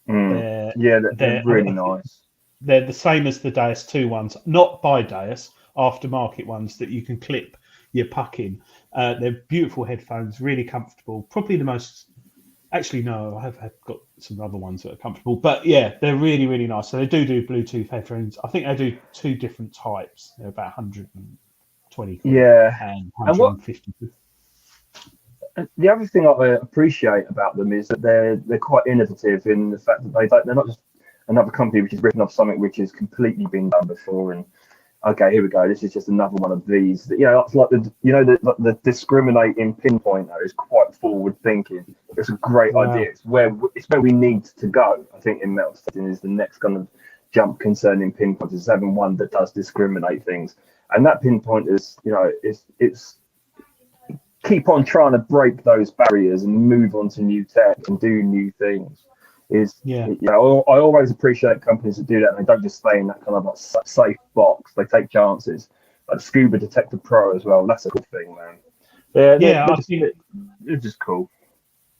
They're really nice. They're the same as the Deus 2 ones, not by Deus, aftermarket ones that you can clip your puck in. They're beautiful headphones, really comfortable. Probably the most... Actually, no, I have got some other ones that are comfortable. But yeah, they're really, really nice. So they do Bluetooth headphones. I think they do 2 different types. They're about 120 quid and 150 quid. The other thing I appreciate about them is that they're quite innovative in the fact that they're not just another company which is ripping off something which has completely been done before and okay, here we go. This is just another one of these. It's like the discriminating pinpointer is quite forward thinking. It's a great idea. It's where we need to go. I think in metal setting is the next kind of jump concerning pinpointers, is having one that does discriminate things. And that pinpointer is, it's keep on trying to break those barriers and move on to new tech and do new things. I always appreciate companies that do that, and they don't just stay in that kind of like safe box. They take chances. Like Scuba Detector Pro as well. That's a cool thing, man. They're just cool.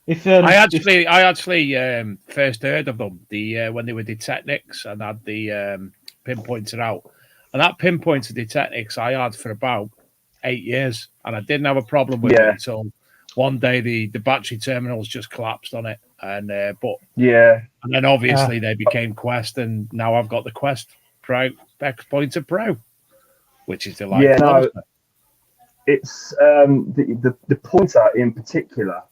I actually first heard of them when they were Detectors and had the pinpointer out, and that pinpointer Detectors I had for about 8 years, and I didn't have a problem with it until one day the battery terminals just collapsed on it. And and then obviously they became Quest, and now I've got the Quest Pro X Pointer Pro, which is delightful. It's the pointer in particular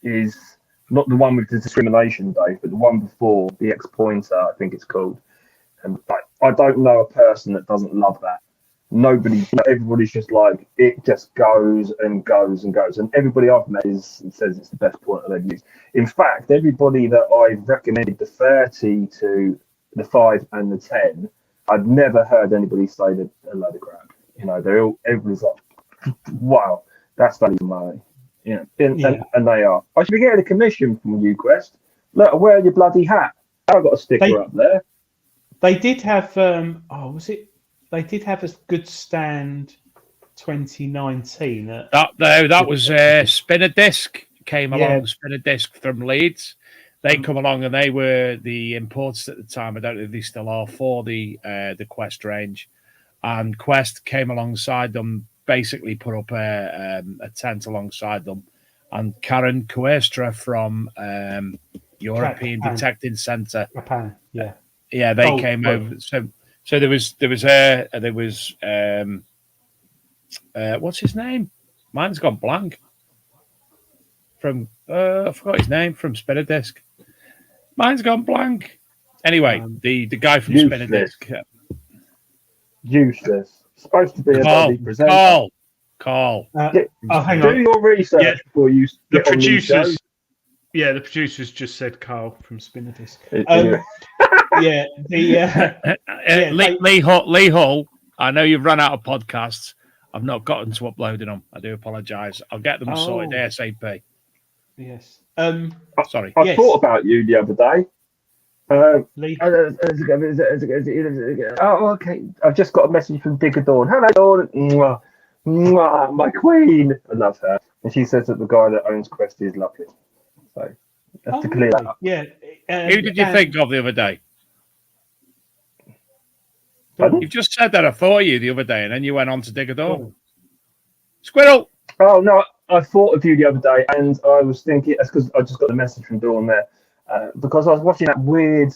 is not the one with the discrimination, Dave, but the one before, the X Pointer, I think it's called. And I don't know a person that doesn't love that. Everybody's just like, it just goes and goes and goes, and everybody I've met says it's the best pointer they've used. In fact, everybody that I've recommended the 30 to the 5 and the 10, I've never heard anybody say that a load of crap. Everybody's like, wow, that's value for money. And they are. I should be getting a commission from you, Quest. Look, I wear your bloody hat. I've got a sticker up there. They did have They did have a good stand 2019. That was Spinner Disc came along. Spinner Disc from Leeds. They come along and they were the importers at the time. I don't know if they still are for the Quest range. And Quest came alongside them, basically put up a tent alongside them. And Karen Coestra from European Detecting Centre. Japan, they came over. So there was what's his name? Mine's gone blank. From I forgot his name from Spinner Disc. Mine's gone blank. Anyway, the guy from Spinner Disc. Useless. Supposed to be a bloody presenter. Carl. Hang on. Do your research before you. The producers. The producers just said Carl from Spinner Disc. Lee Hull. I know you've run out of podcasts. I've not gotten to uploading them. I do apologise. I'll get them sorted ASAP. Yes. Sorry. I thought about you the other day. Lee. Oh, okay. I've just got a message from Digger Dawn. Hello, Dawn. Mwah. Mwah, my queen. I love her. And she says that the guy that owns Quest is lovely. So have to clear that up. Yeah. Who did you think of the other day? You've just said that I thought you the other day, and then you went on to dig a door. Squirrel. Oh no, I thought of you the other day, and I was thinking that's because I just got a message from Dawn there, because I was watching that weird.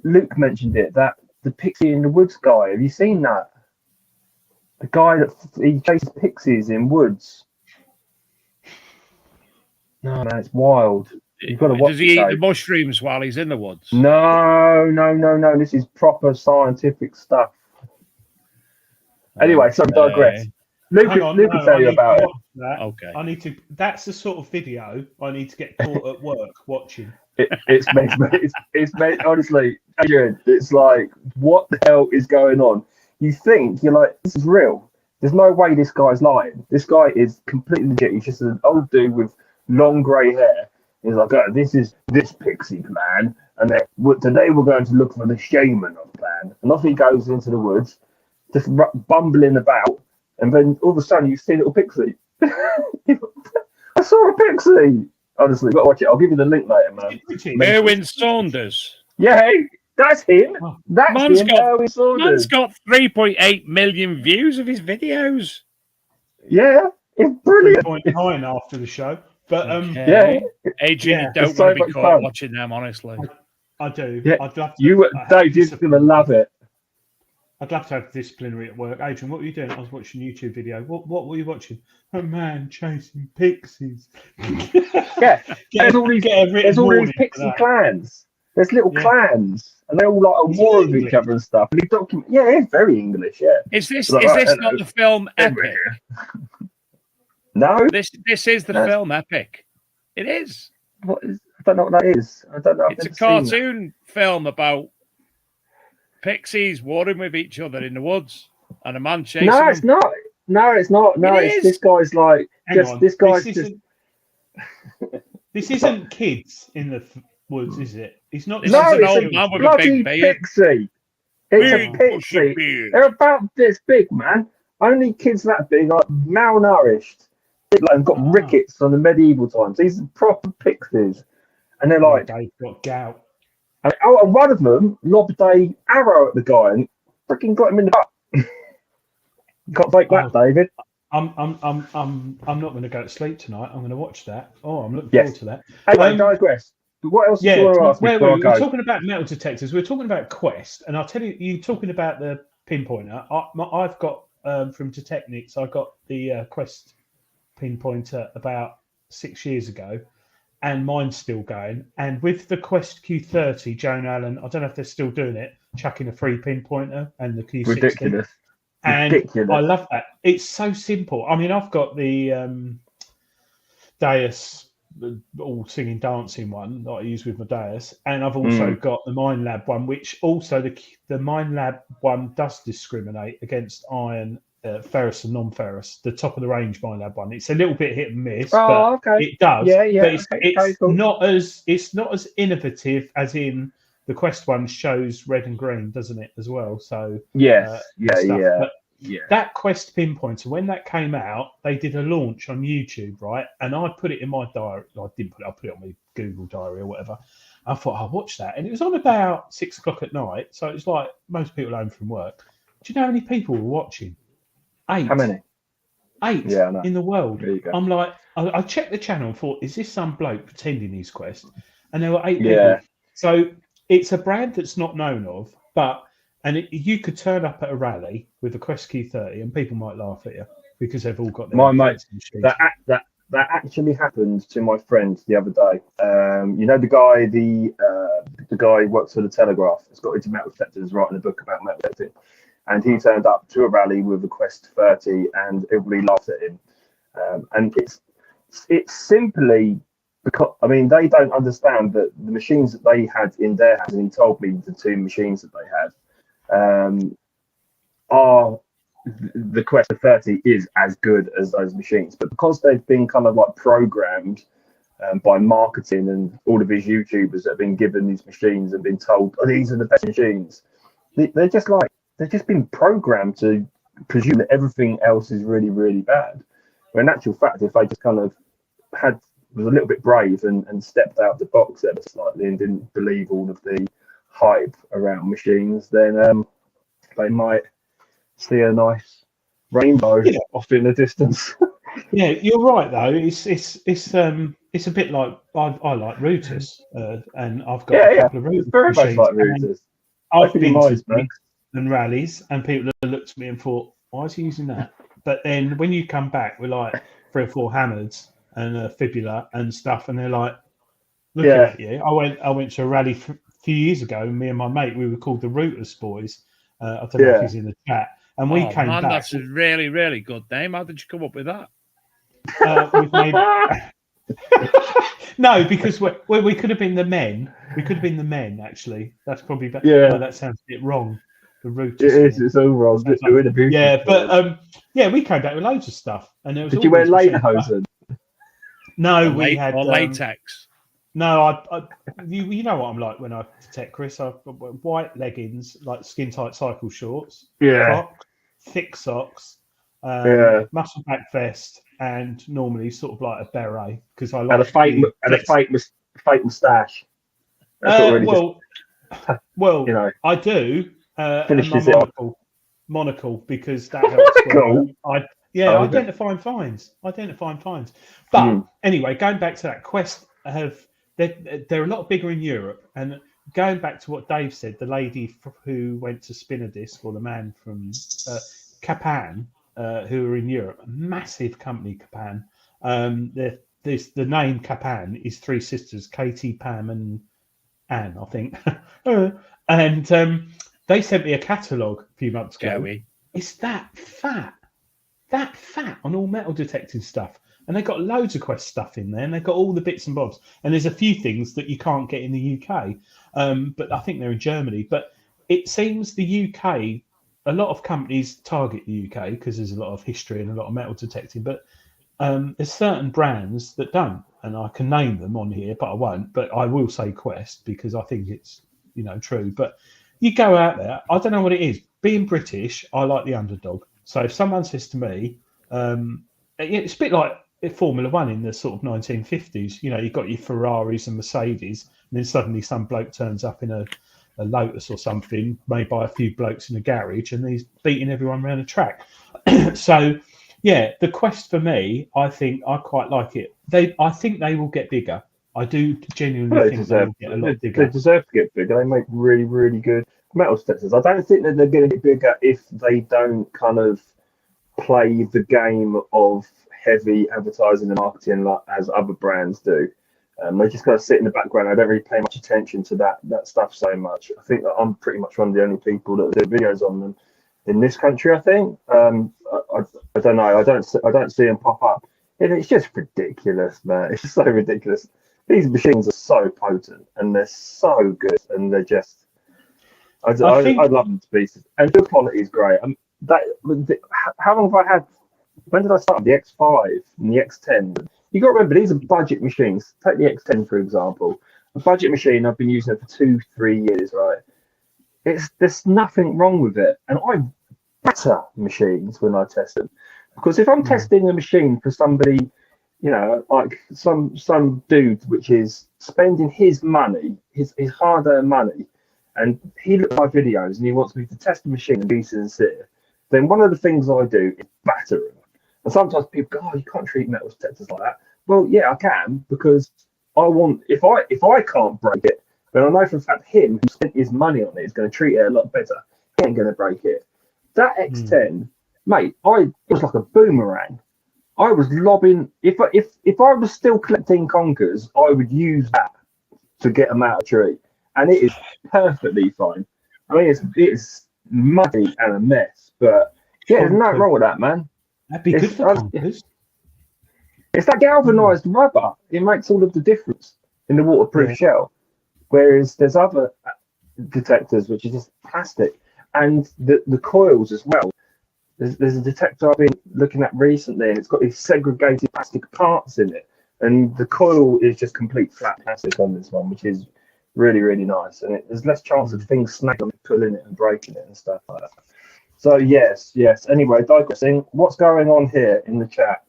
Luke mentioned it, that the Pixie in the Woods guy. Have you seen that? The guy that he chases pixies in woods. No, man, it's wild. You've got to watch. Does he eat the mushrooms while he's in the woods? No. This is proper scientific stuff. Anyway, so digress. Luke can tell you about it. Okay. I need to. That's the sort of video I need to get caught at work watching. It's made, honestly, Adrian, it's like, what the hell is going on? You're like, this is real. There's no way this guy's lying. This guy is completely legit. He's just an old dude with long grey hair. He's like, oh, this is this pixie plan, and today we're going to look for the shaman of plan. And off he goes into the woods, just bumbling about, and then all of a sudden you see a little pixie. I saw a pixie. Honestly, you've got to watch it. I'll give you the link later, man. Erwin Saunders. Yeah, that's him. That's him. Erwin Saunders. Man's got 3.8 million views of his videos. Yeah, it's brilliant. 3.9 after the show. But yeah, Adrian, don't want to be caught watching them, honestly. I do. Yeah. I'd love to. Dave's gonna love it. I'd love to have disciplinary at work. Adrian, what were you doing? I was watching a YouTube video. What were you watching? A man chasing pixies. Yeah, there's all these pixie clans. There's little clans, and they're all like at war with each other and stuff. And yeah, it's very English. Yeah. Is this not the film Epic? No. This is the film Epic. It is. I don't know what that is. I don't know. It's a cartoon film about pixies warring with each other in the woods and a man chasing them. It's not. No, it's not. No, this guy's like this guy's just. This isn't kids in the woods, is it? It's not. It's an old man with a big beard. Pixie. It's a pixie. They're about this big, man. Only kids that big are malnourished. And got rickets from the medieval times. These are proper pixies, and they're like, they've got gout. And one of them lobbed a arrow at the guy and freaking got him in the butt. You can't fake that, David. I'm not going to go to sleep tonight. I'm going to watch that. Oh, I'm looking forward to that. Anyway, digress. What else? Yeah, we're talking about metal detectors. We're talking about Quest, and I'll tell you, you're talking about the pinpointer. I've got from Detectnics. I got the Quest pinpointer about 6 years ago, and mine's still going. And with the Quest Q30, Joan Allen, I don't know if they're still doing it, chucking a free pinpointer and the Q60. Ridiculous. And I love that. It's so simple. I mean, I've got the Deus all singing dancing one that I use with my Deus, and I've also got the Mind Lab one, which also the Mind Lab one does discriminate against iron, ferrous and non-ferrous. The top of the range Mind Lab one. It's a little bit hit and miss, but it does. Yeah. But it's cool. not as innovative as in the Quest one shows red and green, doesn't it, as well? So yeah. That Quest pinpointer, when that came out, they did a launch on YouTube, right? And I put it in my diary. I didn't put it. I put it on my Google diary or whatever. I thought I'll watch that, and it was on about 6 o'clock at night. So it was like most people home from work. Do you know how many people were watching? 8. How many? 8 in the world. There you go. I'm like, I checked the channel and thought, is this some bloke pretending he's Quest? And there were 8 people. So it's a brand that's not known of, but you could turn up at a rally with a Quest Q30 and people might laugh at you because they've all got their my mate. That actually happened to my friend the other day. You know the guy, the guy who works for the Telegraph. He's got into metal detectors, writing a book about metal detecting. And he turned up to a rally with a Quest 30, and everybody laughed at him. And it's simply because, I mean, they don't understand that the machines that they had in their hands, and he told me the 2 machines that they had, are the Quest 30 is as good as those machines. But because they've been kind of like programmed by marketing and all of these YouTubers that have been given these machines and been told, oh, these are the best machines, they're just been programmed to presume that everything else is really, really bad. When in actual fact, if they just kind of was a little bit brave and stepped out the box ever slightly and didn't believe all of the hype around machines, then they might see a nice rainbow off in the distance. Yeah, you're right though. It's a bit like I like routers, and I've got a couple of routers. It's very much like routers. I've been to man. gigs and rallies, and people have looked at me and thought, "Why is he using that?" But then when you come back with like 3 or 4 hammers and a fibula and stuff, and they're like looking at you. I went to a rally a few years ago, and me and my mate, we were called the Rooters Boys. I don't know if he's in the chat. And we came back. That's a really, really good name. How did you come up with that? We've made no, because we could have been the men. We could have been the men, actually. That's probably better. Yeah. No, that sounds a bit wrong. The Rooters. It is. It's all wrong. We came back with loads of stuff. And there was. Did you wear lederhosen? No, we had latex. No, you know what I'm like when I detect Kris. I've got white leggings, like skin tight cycle shorts, Crocs, thick socks, muscle back vest, and normally sort of like a beret because I like a fake moustache. Well, you know, I do. Finishes monocle because that helps. Cool. Identifying finds. But anyway, going back to that Quest, they're a lot bigger in Europe. And going back to what Dave said, the lady who went to Spinner Disc, or the man from Capan, who are in Europe, a massive company, Capan. The name Capan is 3 sisters, Katie, Pam, and Anne, I think. And they sent me a catalogue a few months ago. It's that fat on all metal detecting stuff. And they've got loads of Quest stuff in there, and they've got all the bits and bobs. And there's a few things that you can't get in the UK, but I think they're in Germany. But it seems the UK, a lot of companies target the UK because there's a lot of history and a lot of metal detecting. But there's certain brands that don't, and I can name them on here, but I won't. But I will say Quest because I think it's true. But you go out there, I don't know what it is. Being British, I like the underdog. So if someone says to me, it's a bit like Formula One in the sort of 1950s. You've got your Ferraris and Mercedes, and then suddenly some bloke turns up in a Lotus or something, made by a few blokes in a garage, and he's beating everyone around the track. So, yeah, the Quest for me, I think I quite like it. I think they will get bigger. I do genuinely think they will get a lot bigger. They deserve to get bigger. They make really, really good metal detectors. I don't think that they're going to get bigger if they don't kind of play the game of heavy advertising and marketing as other brands do. They just kind of sit in the background. I don't really pay much attention to that stuff so much. I think that I'm pretty much one of the only people that do videos on them in this country. I think I don't know. I don't see them pop up. It's just ridiculous, man. It's just so ridiculous. These machines are so potent and they're so good, and they're just. I love them to pieces, and the quality is great. How long have I had? When did I start? The X5 and the X10. You got to remember, these are budget machines. Take the X10 for example. A budget machine. I've been using it for 2-3 years. Right? There's nothing wrong with it, and I better machines when I test them, because if I'm testing a machine for somebody, like some dude which is spending his money, his hard-earned money, and he looks at my videos and he wants me to test the machine and be sincere, then one of the things I do is batter him. And sometimes people go, "Oh, you can't treat metal detectors like that." Well, yeah, I can, because I want, if I can't break it, then I know for a fact him who spent his money on it is going to treat it a lot better. He ain't going to break it. That X10, mate, it was like a boomerang. I was lobbing. If I was still collecting conkers, I would use that to get them out of tree, and it is perfectly fine. I mean, it's muddy and a mess, but yeah, there's nothing wrong with that, man. That'd be good for conkers. It's that galvanized rubber. It makes all of the difference in the waterproof shell. Whereas there's other detectors which are just plastic, and the coils as well. There's a detector I've been looking at recently, and it's got these segregated plastic parts in it, and the coil is just complete flat plastic on this one, which is really, really nice, and there's less chance of things snagging, pulling it and breaking it and stuff like that. So yes. Anyway, digressing. What's going on here in the chat?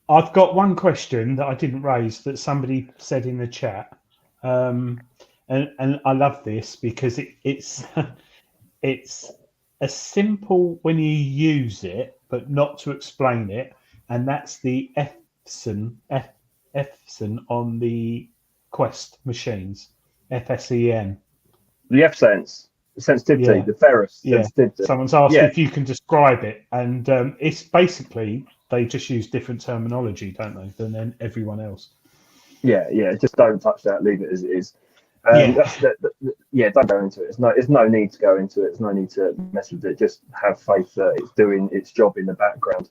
I've got one question that I didn't raise that somebody said in the chat, and I love this because it's it's a simple when you use it, but not to explain it, and that's the Fsen on the Quest machines, FSEN. The F-Sense. sensitivity, Yeah. the ferrous Yeah. sensitivity. Someone's asked Yeah. if you can describe it, and it's basically they just use different terminology, don't they, than everyone else. Yeah. Just don't touch that. Leave it as it is. Yeah. Don't go into it. There's no need to go into it. There's no need to mess with it. Just have faith that it's doing its job in the background.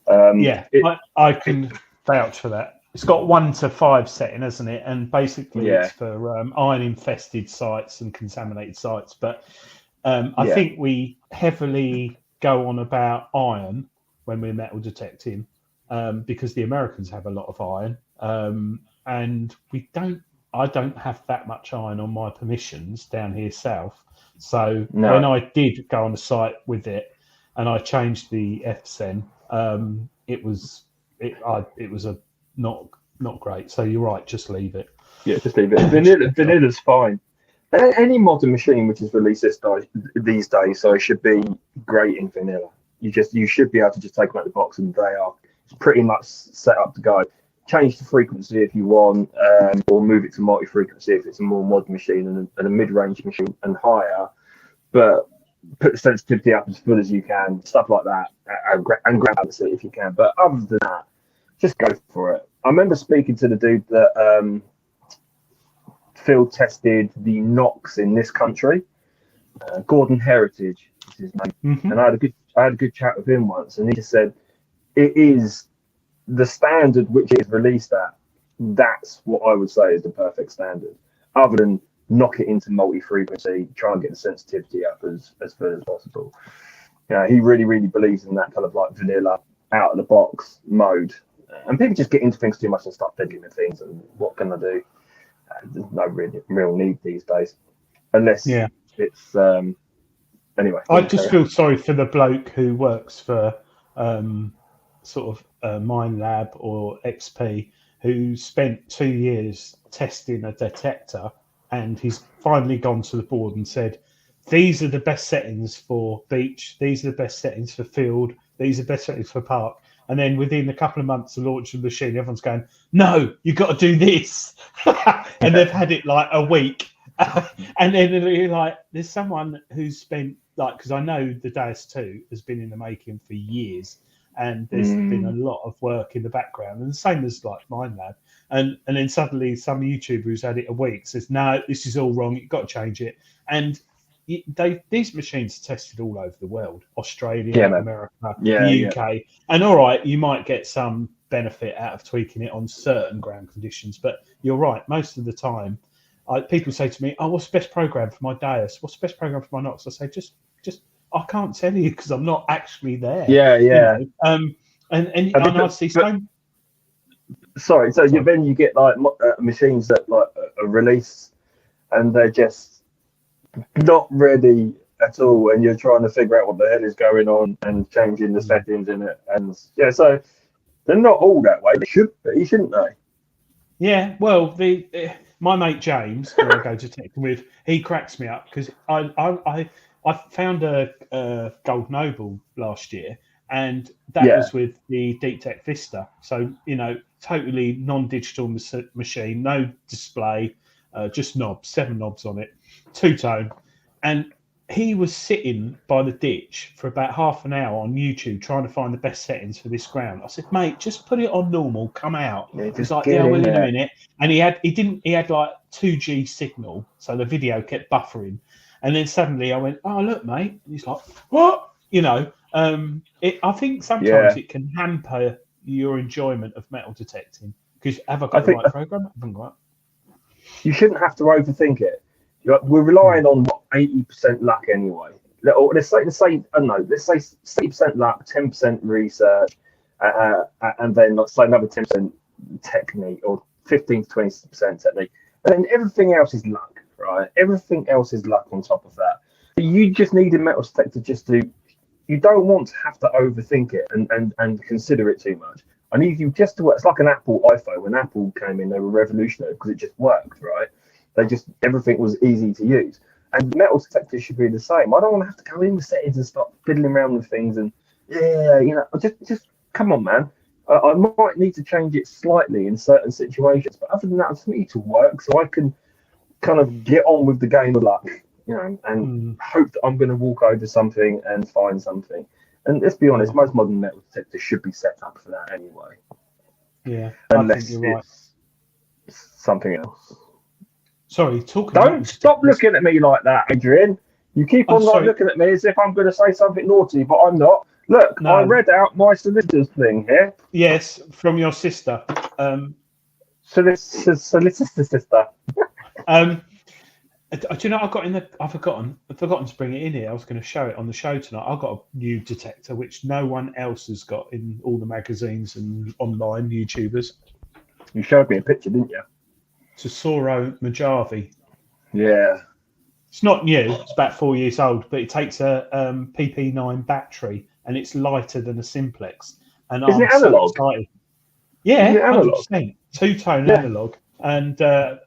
I can vouch for that. It's got 1 to 5 setting, isn't it? And basically, it's for iron-infested sites and contaminated sites. But I think we heavily go on about iron when we're metal detecting because the Americans have a lot of iron, and we don't. I don't have that much iron on my permissions down here south. So when I did go on a site with it, and I changed the FSEN, it was a not great. So you're right, just leave it. Yeah, just leave it. Vanilla's fine. Any modern machine which is released these days, so it should be great in vanilla. You should be able to just take them out of the box and they are pretty much set up to go. Change the frequency if you want, or move it to multi-frequency if it's a more modern machine and a mid-range machine and higher. But put the sensitivity up as full as you can, stuff like that, and grab it if you can. But other than that, just go for it. I remember speaking to the dude that field tested the Knox in this country. Gordon Heritage is his name, and I had a good chat with him once, and he just said it is the standard which it is released at. That's what I would say is the perfect standard. Other than knock it into multi-frequency, try and get the sensitivity up as full as possible. He really believes in that kind of like vanilla out of the box mode. And people just get into things too much and start fiddling with things. And what can I do? There's no real need these days, unless it's anyway. I just feel sorry for the bloke who works for sort of Mine Lab or XP, who spent 2 years testing a detector, and he's finally gone to the board and said, these are the best settings for beach, these are the best settings for field, these are the best settings for park. And then within a couple of months of launch of the machine, everyone's going, no, you've got to do this. And they've had it like a week. And then they're like, there's someone who's spent, like, because I know the DAS 2 has been in the making for years. And there's been a lot of work in the background, and the same as like Mine Lab. And then suddenly some YouTuber who's had it a week says, no, this is all wrong. You've got to change it. And these machines are tested all over the world, Australia, America, the UK. And all right, you might get some benefit out of tweaking it on certain ground conditions. But you're right, most of the time, people say to me, oh, what's the best program for my DAS? What's the best program for my Knox? I say, just I can't tell you because I'm not actually there. You know? And I see some. Sorry. Then you get like machines that like are released and they're just not ready at all, and you're trying to figure out what the hell is going on and changing the settings in it. And so they're not all that way. They should be, shouldn't they? Yeah. Well, my mate James, who I go detecting with, he cracks me up because I found a Gold Noble last year, and that was with the Deep Tech Vista. So, totally non-digital machine, no display, just knobs, 7 knobs on it, 2-tone. And he was sitting by the ditch for about half an hour on YouTube trying to find the best settings for this ground. I said, mate, just put it on normal, come out. He's like, yeah, well, in a minute. And he had like 2G signal, so the video kept buffering. And then suddenly I went, oh, look, mate. And he's like, what? I think sometimes it can hamper your enjoyment of metal detecting. Because have I got the right program? I haven't got it. You shouldn't have to overthink it. We're relying on 80% luck anyway. Let's say 60% luck, 10% research, and then let's say another 10% technique, or 15 to 20% technique. And then everything else is luck. Right, everything else is luck on top of that. You just need a metal detector you don't want to have to overthink it and consider it too much. I need you just to work. It's like an Apple iPhone. When Apple came in, they were revolutionary because it just worked, right? Everything was easy to use. And metal detectors should be the same. I don't want to have to go in the settings and start fiddling around with things and just come on, man. I might need to change it slightly in certain situations, but other than that, I just need it to work so I can kind of get on with the game of luck and hope that I'm going to walk over something and find something. And let's be honest, most modern metal detectors should be set up for that anyway. Yeah, unless I think you're right. It's something else. Sorry, talking. Don't stop looking at me like that, Adrian. You keep on looking at me as if I'm going to say something naughty, but I'm not. Look, no. I read out my solicitor's thing here. Yes, from your sister. Solicitor sister. Do you know I've forgotten to bring it in here. I was going to show it on the show tonight. I've got a new detector which no one else has got in all the magazines and online YouTubers. You showed me a picture, didn't you? Tesoro Mojave. Yeah. It's not new. It's about 4 years old, but it takes a PP9 battery and it's lighter than a Simplex. And Is it analog? So yeah, 100%. Two-tone analog. And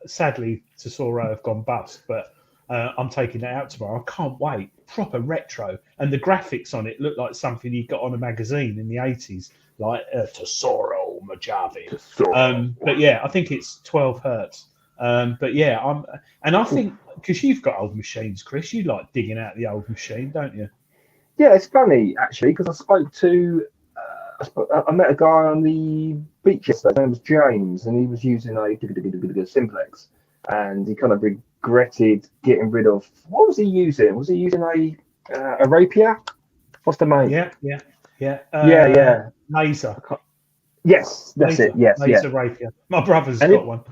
sadly, Tesoro have gone bust, but I'm taking it out tomorrow. I can't wait. Proper retro. And the graphics on it look like something you got on a magazine in the 80s, like Tesoro Mojave. But yeah, I think it's 12 hertz. But yeah, I think, because you've got old machines, Kris, you like digging out the old machine, don't you? Yeah, it's funny, actually, because I met a guy on the beach yesterday. His name was James, and he was using a Simplex, and he kind of regretted getting rid of. What was he using? Was he using a rapier? What's the name? Yeah. Laser. Yes, that's it. Yes, laser rapier. My brother's got one.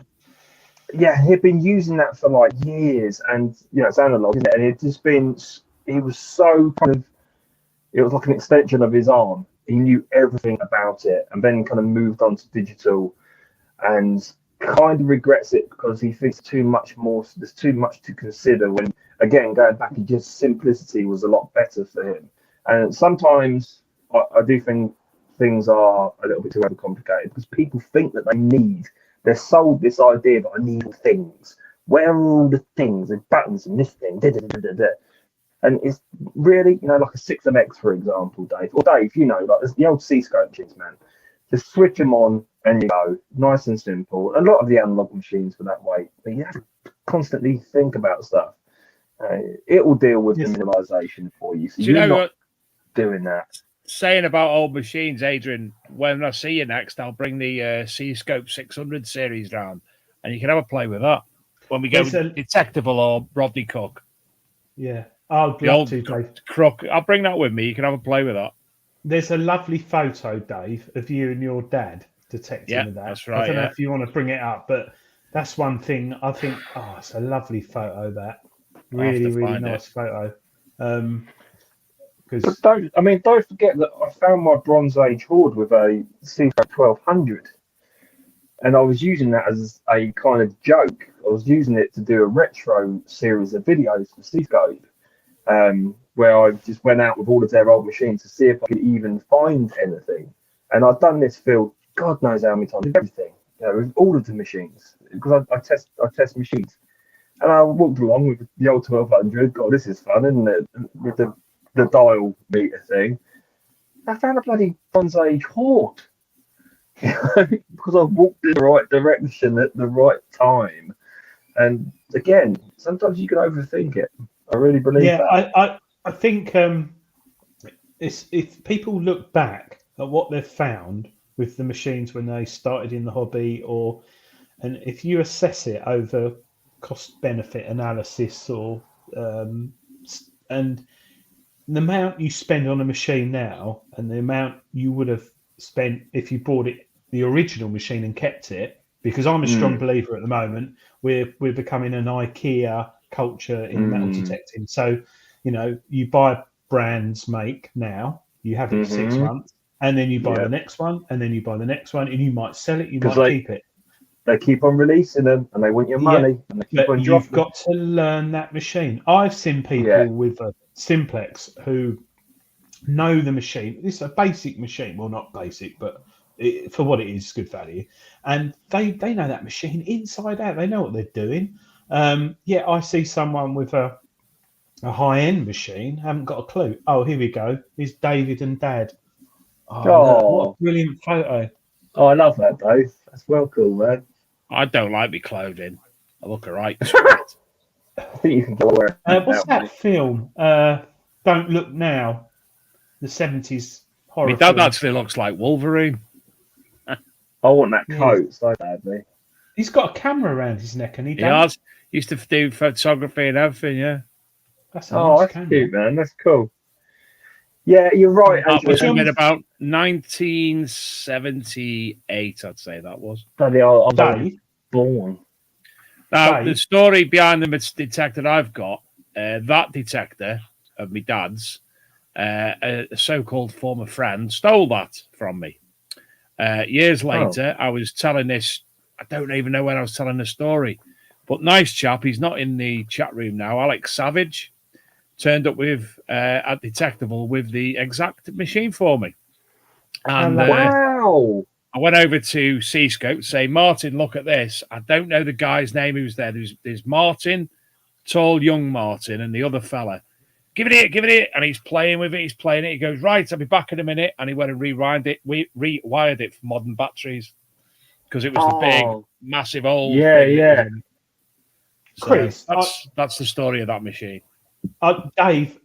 Yeah, he'd been using that for like years, and it's analog, isn't it? And it just been. He was so kind of. It was like an extension of his arm. He knew everything about it, and then kind of moved on to digital, and kind of regrets it because he thinks too much more. There's too much to consider. When again, going back, just simplicity was a lot better for him. And sometimes I do think things are a little bit too overcomplicated because people think that they're sold this idea that I need things. Where are all the things, the buttons and this thing? And it's really, like a 6MX, for example, Dave. Or Dave, like the old C-scope machines, man. Just switch them on and you go. Nice and simple. A lot of the analog machines were that way. But you have to constantly think about stuff. It will deal with the minimalization for you. So you're not doing that. Saying about old machines, Adrian, when I see you next, I'll bring the C-scope 600 series round and you can have a play with that when we go Detectable or Rodney Cook. Yeah. I'd love to, Dave. Crook. I'll bring that with me. You can have a play with that. There's a lovely photo, Dave, of you and your dad detecting with that. That's right. I don't know if you want to bring it up, but that's one thing I think. Oh, it's a lovely photo. That really nice photo. But don't forget that I found my Bronze Age hoard with a C-scope 1200, and I was using that as a kind of joke. I was using it to do a retro series of videos for C-scope. Where I just went out with all of their old machines to see if I could even find anything. And I've done this for God knows how many times, everything, with all of the machines, because I test machines. And I walked along with the old 1200. God, this is fun, isn't it? With the dial meter thing. I found a bloody Bronze Age hoard. Because I walked in the right direction at the right time. And again, sometimes you can overthink it. I really believe that. I think if people look back at what they've found with the machines when they started in the hobby, and if you assess it over cost-benefit analysis, and the amount you spend on a machine now and the amount you would have spent if you bought it, the original machine, and kept it, because I'm a strong believer at the moment, we're becoming an IKEA culture in metal detecting. So, you buy brand's make now, you have it for 6 months, and then you buy the next one, and then you buy the next one, and you might sell it, you might keep it. They keep on releasing them, and they want your money, and they keep on dropping. You've got to learn that machine. I've seen people with a Simplex who know the machine. This is a basic machine. Well, not basic, but for what it is, good value. And they know that machine inside out. They know what they're doing. I see someone with a high-end machine, haven't got a clue. Oh, here we go. Here's David and Dad. Look, what a brilliant photo. Oh, I love that, Dave. That's well cool, man. I don't like my clothing. I look all right. I think you can go where. What's that film? Don't Look Now. The 70s horror My dad film. actually looks like Wolverine. I want that Yeah. coat so badly. He's got a camera around his neck, and he used to do photography and everything, yeah. That's a nice that's camera. cute, man. That's cool. Yeah, you're right. That must have Adrian. been about 1978, I'd say that was. Bloody hell, I'm Dave, born. Now, Dave? the story behind the detector I've got, that detector of my dad's, a so-called former friend stole that from me. Years later, I was telling this, I don't even know when I was telling the story, but nice chap, he's not in the chat room now, Alex Savage, turned up with at Detectable with the exact machine for me. And wow. I went over to C-Scope to say, Martin, look at this. I don't know the guy's name who's there. There's Martin, tall young Martin, and the other fella. Give it here. And he's playing with it. He's playing it. He goes, right, I'll be back in a minute. And he went and rewired it for modern batteries because it was the big, massive old thing. Yeah. So Kris, that's the story of that machine. Dave,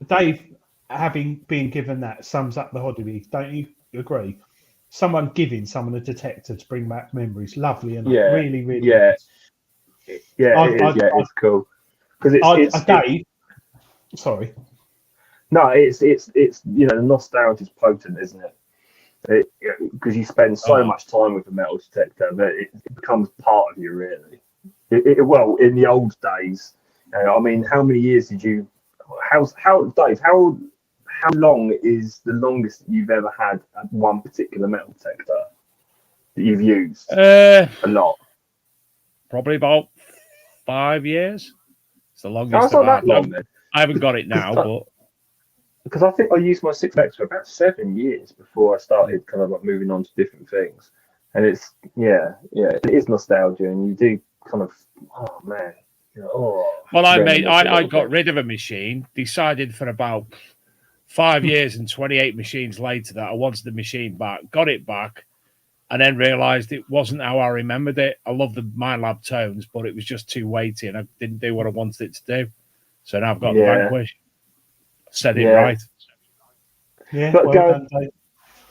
having been given that sums up the hobby. Don't you agree? Someone giving someone a detector to bring back memories, lovely and really, really. Yeah, nice. It's cool because it's Dave. Sorry. No, it's the nostalgia is potent, isn't it? Because you spend so much time with the metal detector that it becomes part of you, really. Well, in the old days, I mean, how many years did you? Dave? How long is the longest you've ever had at one particular metal detector that you've used? A lot. Probably about 5 years. It's the longest. It's not that long then. I haven't got it now, but because I think I used my 6X for about 7 years before I started kind of like moving on to different things, and it's it is nostalgia, and you do kind of well, I got rid of a machine, decided for about 5 years and 28 machines later that I wanted the machine back, got it back, and then realised it wasn't how I remembered it. I love the MyLab tones, but it was just too weighty, and I didn't do what I wanted it to do. So now I've got the Vanquish. Said it right. Yeah, but well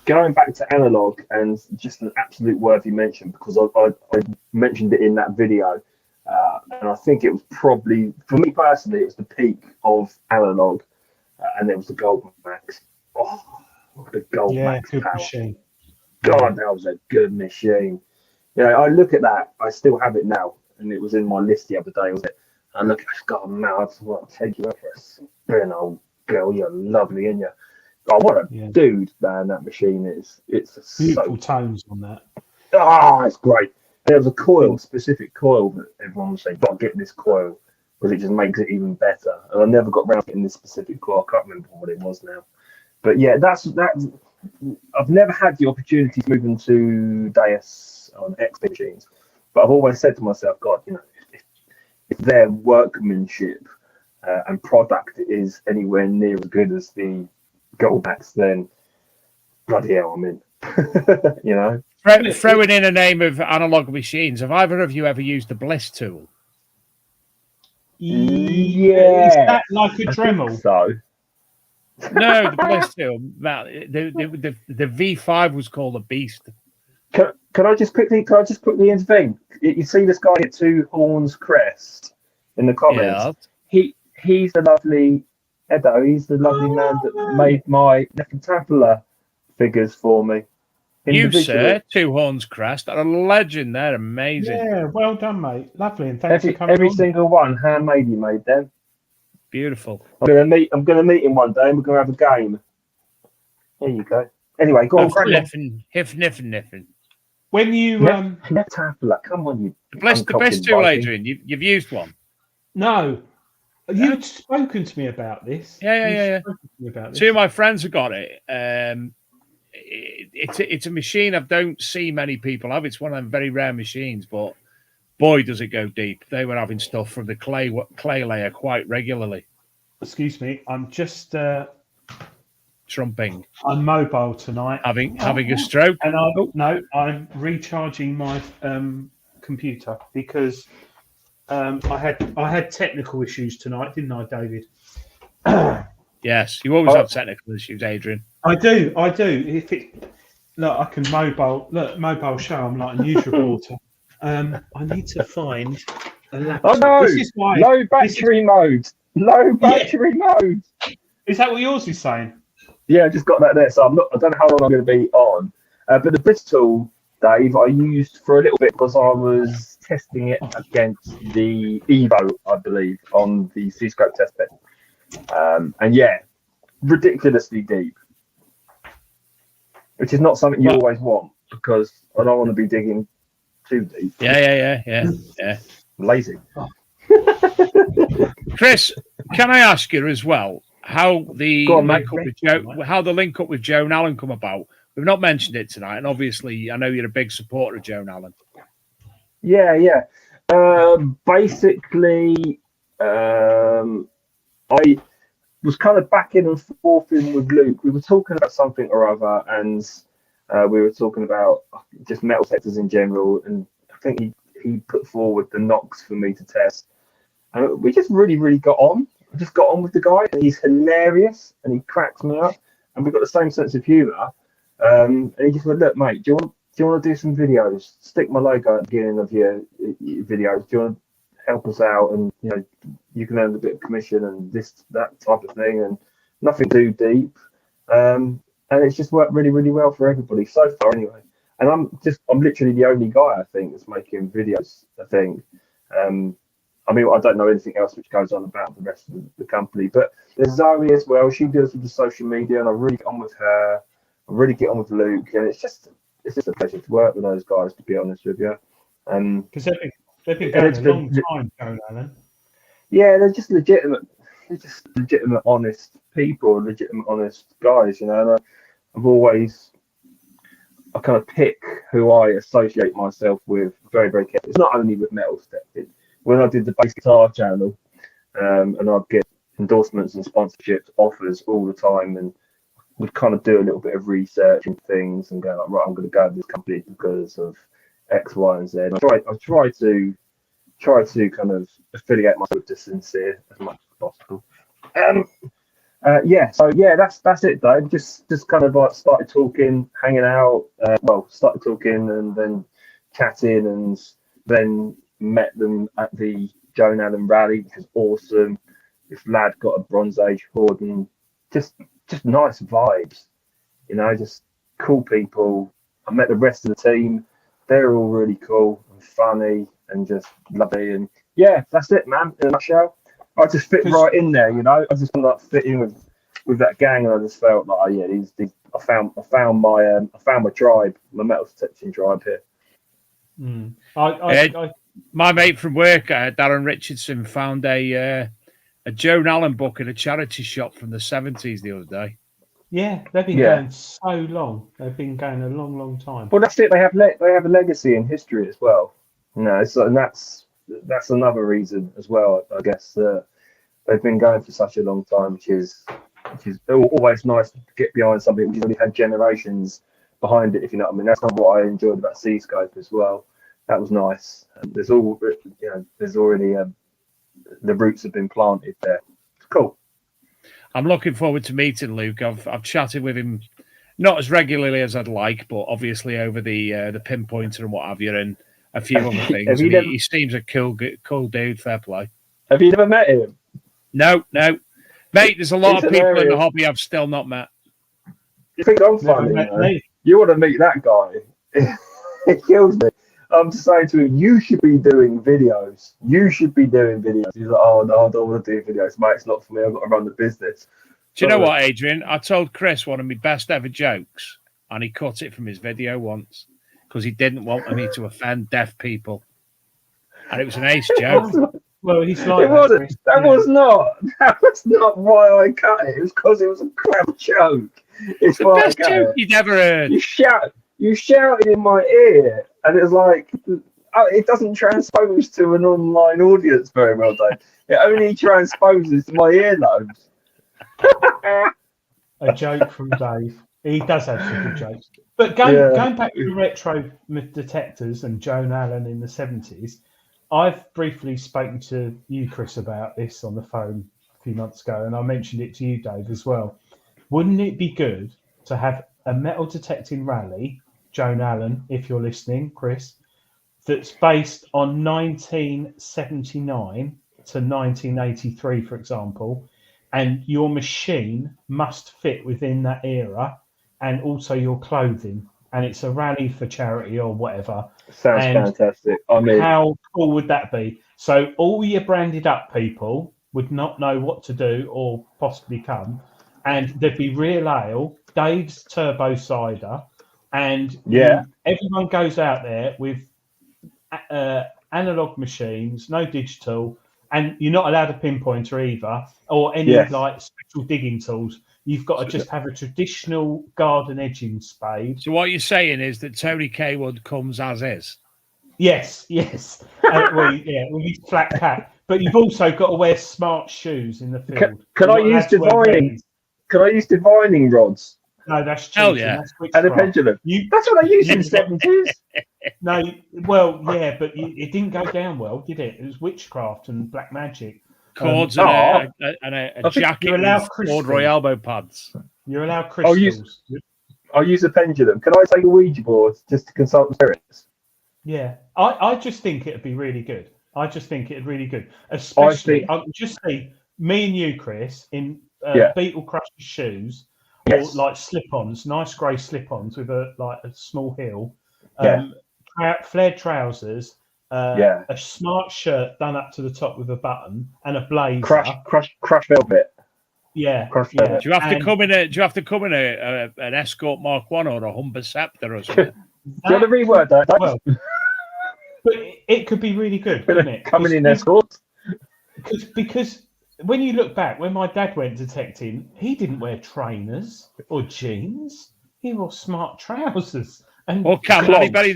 going back to analog, and just an absolute worthy mention because I mentioned it in that video, and I think it was probably, for me personally, it was the peak of analog, and it was the Gold Max. Oh, the Gold Max good power. machine. God, that was a good machine. I look at that. I still have it now, and it was in my list the other day. Was it? I look at God, man, I just want to take you out for a spin, old girl. You're lovely, ain't you? Oh, what a dude, man! That machine is. It's beautiful tones on that. It's great. There was a specific coil that everyone was saying, "Got to get this coil because it just makes it even better." And I never got around to getting this specific coil. I can't remember what it was now. But yeah, that's. I've never had the opportunity to move into Deus on XP machines, but I've always said to myself, God, if their workmanship and product is anywhere near as good as the Goldbacks, then bloody hell, I'm in. Throwing in a name of analog machines, have either of you ever used the Bliss tool? Yeah. Is that like a Dremel? So. No, the Bliss tool. The V5 was called a beast. Can I just quickly intervene? You see this guy at Two Horns Crest in the comments. Yeah. He's the lovely Edo. He's the lovely man that made my Necrotapula figures for me. You, sir, Two Horns Crest, are a legend. They're amazing. Yeah, well done, mate. Lovely, and thanks for coming. Every single one handmade. You made them. Beautiful. I'm gonna meet him one day, and we're gonna have a game. There you go. Anyway, go on. Niffin. When you Necrotapula, come on, you. The best tool, Adrian. You've used one. No. You'd spoken to me about this. Yeah. Two of my friends have got it. It's a machine I don't see many people have. It's one of them very rare machines, but boy, does it go deep. They were having stuff from the clay layer quite regularly. Excuse me, I'm just trumping. I'm mobile tonight. Having a stroke. And I'm recharging my computer because I had technical issues tonight, didn't I, David? Yes, you always have technical issues, Adrian. I do. If it look, I can mobile show. I'm like a news reporter. I need to find a laptop. Oh no! This is why Low battery mode. Low battery mode. Is that what yours is saying? Yeah, I just got that there. So I don't know how long I'm going to be on. But the Bristol, Dave, I used for a little bit because I was testing it against the Evo, I believe, on the C-scope test bed. And yeah, ridiculously deep, which is not something you always want because I don't want to be digging too deep. Yeah. I'm lazy. Kris, can I ask you as well how the link up with Joan Allen come about? We've not mentioned it tonight, and obviously I know you're a big supporter of Joan Allen. Yeah. Basically, I was kind of backing and forthing with Luke. We were talking about something or other, and we were talking about just metal detectors in general. And I think he put forward the Knox for me to test, and we just really got on. I just got on with the guy, and he's hilarious, and he cracks me up, and we've got the same sense of humour. And he just went, "Look, mate, do you want to do some videos? Stick my logo at the beginning of your videos. Do you want to help us out? And you can earn a bit of commission and that type of thing, and nothing too deep. And it's just worked really well for everybody so far, anyway. And I'm literally the only guy I think that's making videos. I think. I mean, I don't know anything else which goes on about the rest of the company, but there's Zoe as well. She deals with the social media, and I really get on with her. I really get on with Luke, and it's just a pleasure to work with those guys, to be honest with you. Because they've been going a long time, Joan Allen. Yeah, they're just legitimate, honest people, legitimate, honest guys, And I kind of pick who I associate myself with very carefully. It's not only with metal detectors. When I did the bass guitar channel, and I'd get endorsements and sponsorships offers all the time, and would kind of do a little bit of research and things and go like, right, I'm going to go to this company because of X, Y, and Z. And I try to kind of affiliate myself with Sincere as much as possible. That's it, Dave. Just kind of like started talking, hanging out. Started talking and then chatting, and then met them at the Joan Allen rally, which was awesome. This lad got a Bronze Age hood, and just nice vibes, just cool people. I met the rest of the team. They're all really cool and funny and just lovely. And yeah, that's it, man. In a nutshell, I just fit right in there. I just kind of fit in with that gang, and I just felt like, I found my tribe, my metal detection tribe here. My mate from work, Darren Richardson, found a Joan Allen book in a charity shop from the 70s the other day. Yeah, they've been going so long. They've been going a long time. Well, that's it. They have a legacy in history as well. And that's another reason as well, I guess. They've been going for such a long time, which is always nice to get behind something which has only had generations behind it, if you know what I mean. That's kind of what I enjoyed about Seascope as well. That was nice. And there's already the roots have been planted there. It's cool. I'm looking forward to meeting Luke. I've chatted with him not as regularly as I'd like, but obviously over the pinpointer and what have you, and a few other things. He seems a cool dude. Fair play. Have you never met him? No, mate. There's a lot of people in the hobby I've still not met. You think I'm funny? You want to meet that guy? It kills me. I'm saying to him, you should be doing videos. He's like, oh no, I don't want to do videos, mate. It's not for me. I've got to run the business. Do you know what, Adrian? I told Kris one of my best ever jokes, and he cut it from his video once because he didn't want me to offend deaf people, and it was an ace joke. Well, he's like it wasn't. That was not why I cut it. It was because it was a crap joke. It's the best joke you'd ever heard. You shouted in my ear, and it was like, it doesn't transpose to an online audience very well, Dave. It only transposes to my earlobes. A joke from Dave. He does have some good jokes. But going back to the retro detectors and Joan Allen in the 70s, I've briefly spoken to you, Kris, about this on the phone a few months ago, and I mentioned it to you, Dave, as well. Wouldn't it be good to have a metal detecting rally, Joan Allen, if you're listening, Kris, that's based on 1979 to 1983, for example, and your machine must fit within that era, and also your clothing, and it's a rally for charity or whatever. Sounds And fantastic. I mean, how cool would that be? So all your branded up people would not know what to do or possibly come, and there'd be real ale, Dave's turbo cider, and everyone goes out there with analog machines, no digital, and you're not allowed a pinpointer either, or any like special digging tools. You've got to just have a traditional garden edging spade. So what you're saying is that Tony Kaywood comes as is. Yes. With his flat cap. But you've also got to wear smart shoes in the field. Can I use divining? Can I use divining rods? No, that's cheating. Hell yeah. That's and a pendulum. That's what I used in the 70s. No, well, yeah, but it didn't go down well, did it? It was witchcraft and black magic. Cords and a jacket with corduroy elbow pads. You're allowed crystals. I'll use a pendulum. Can I take a Ouija board just to consult the spirits? Yeah, I just think it'd be really good. Especially, I can just see me and you, Kris, in Beetle Crusher shoes, or like slip-ons, nice grey slip-ons with a small heel, flared trousers, a smart shirt done up to the top with a button, and a blazer. Crush velvet. Yeah. Crush velvet. Do you have to come in an Escort Mark 1 or a Humber Scepter or something? Do you want to reword that? Well, but it could be really good, couldn't it? Coming in Escort. Because when you look back, when my dad went detecting, he didn't wear trainers or jeans. He wore smart trousers and anybody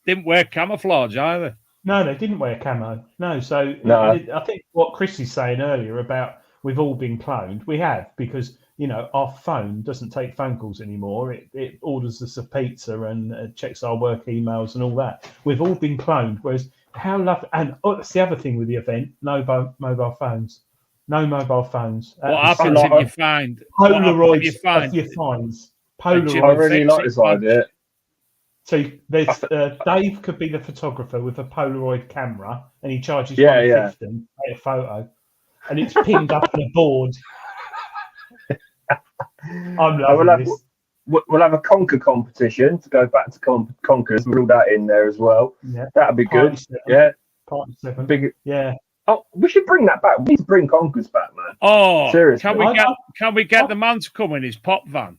didn't wear camouflage either. No, they didn't wear camo. No, so I think what Kris is saying earlier about we've all been cloned, we have, because our phone doesn't take phone calls anymore. It orders us a pizza and checks our work emails and all that. We've all been cloned. Whereas how lovely, and that's the other thing with the event: no mobile phones. No mobile phones. What happens if you find Polaroids of your finds? Polaroids. I really like this idea. So there's Dave could be the photographer with a Polaroid camera, and he charges $150 to take a photo, and it's pinned up on a board. I'm loving this. We'll have a conker competition to go back to conkers. We'll that in there as well. Yeah, that'd be good. Party 7. Big. Yeah. Oh, we should bring that back. We need to bring conkers back, man. Oh, seriously. Can we get the man to come in his pop van?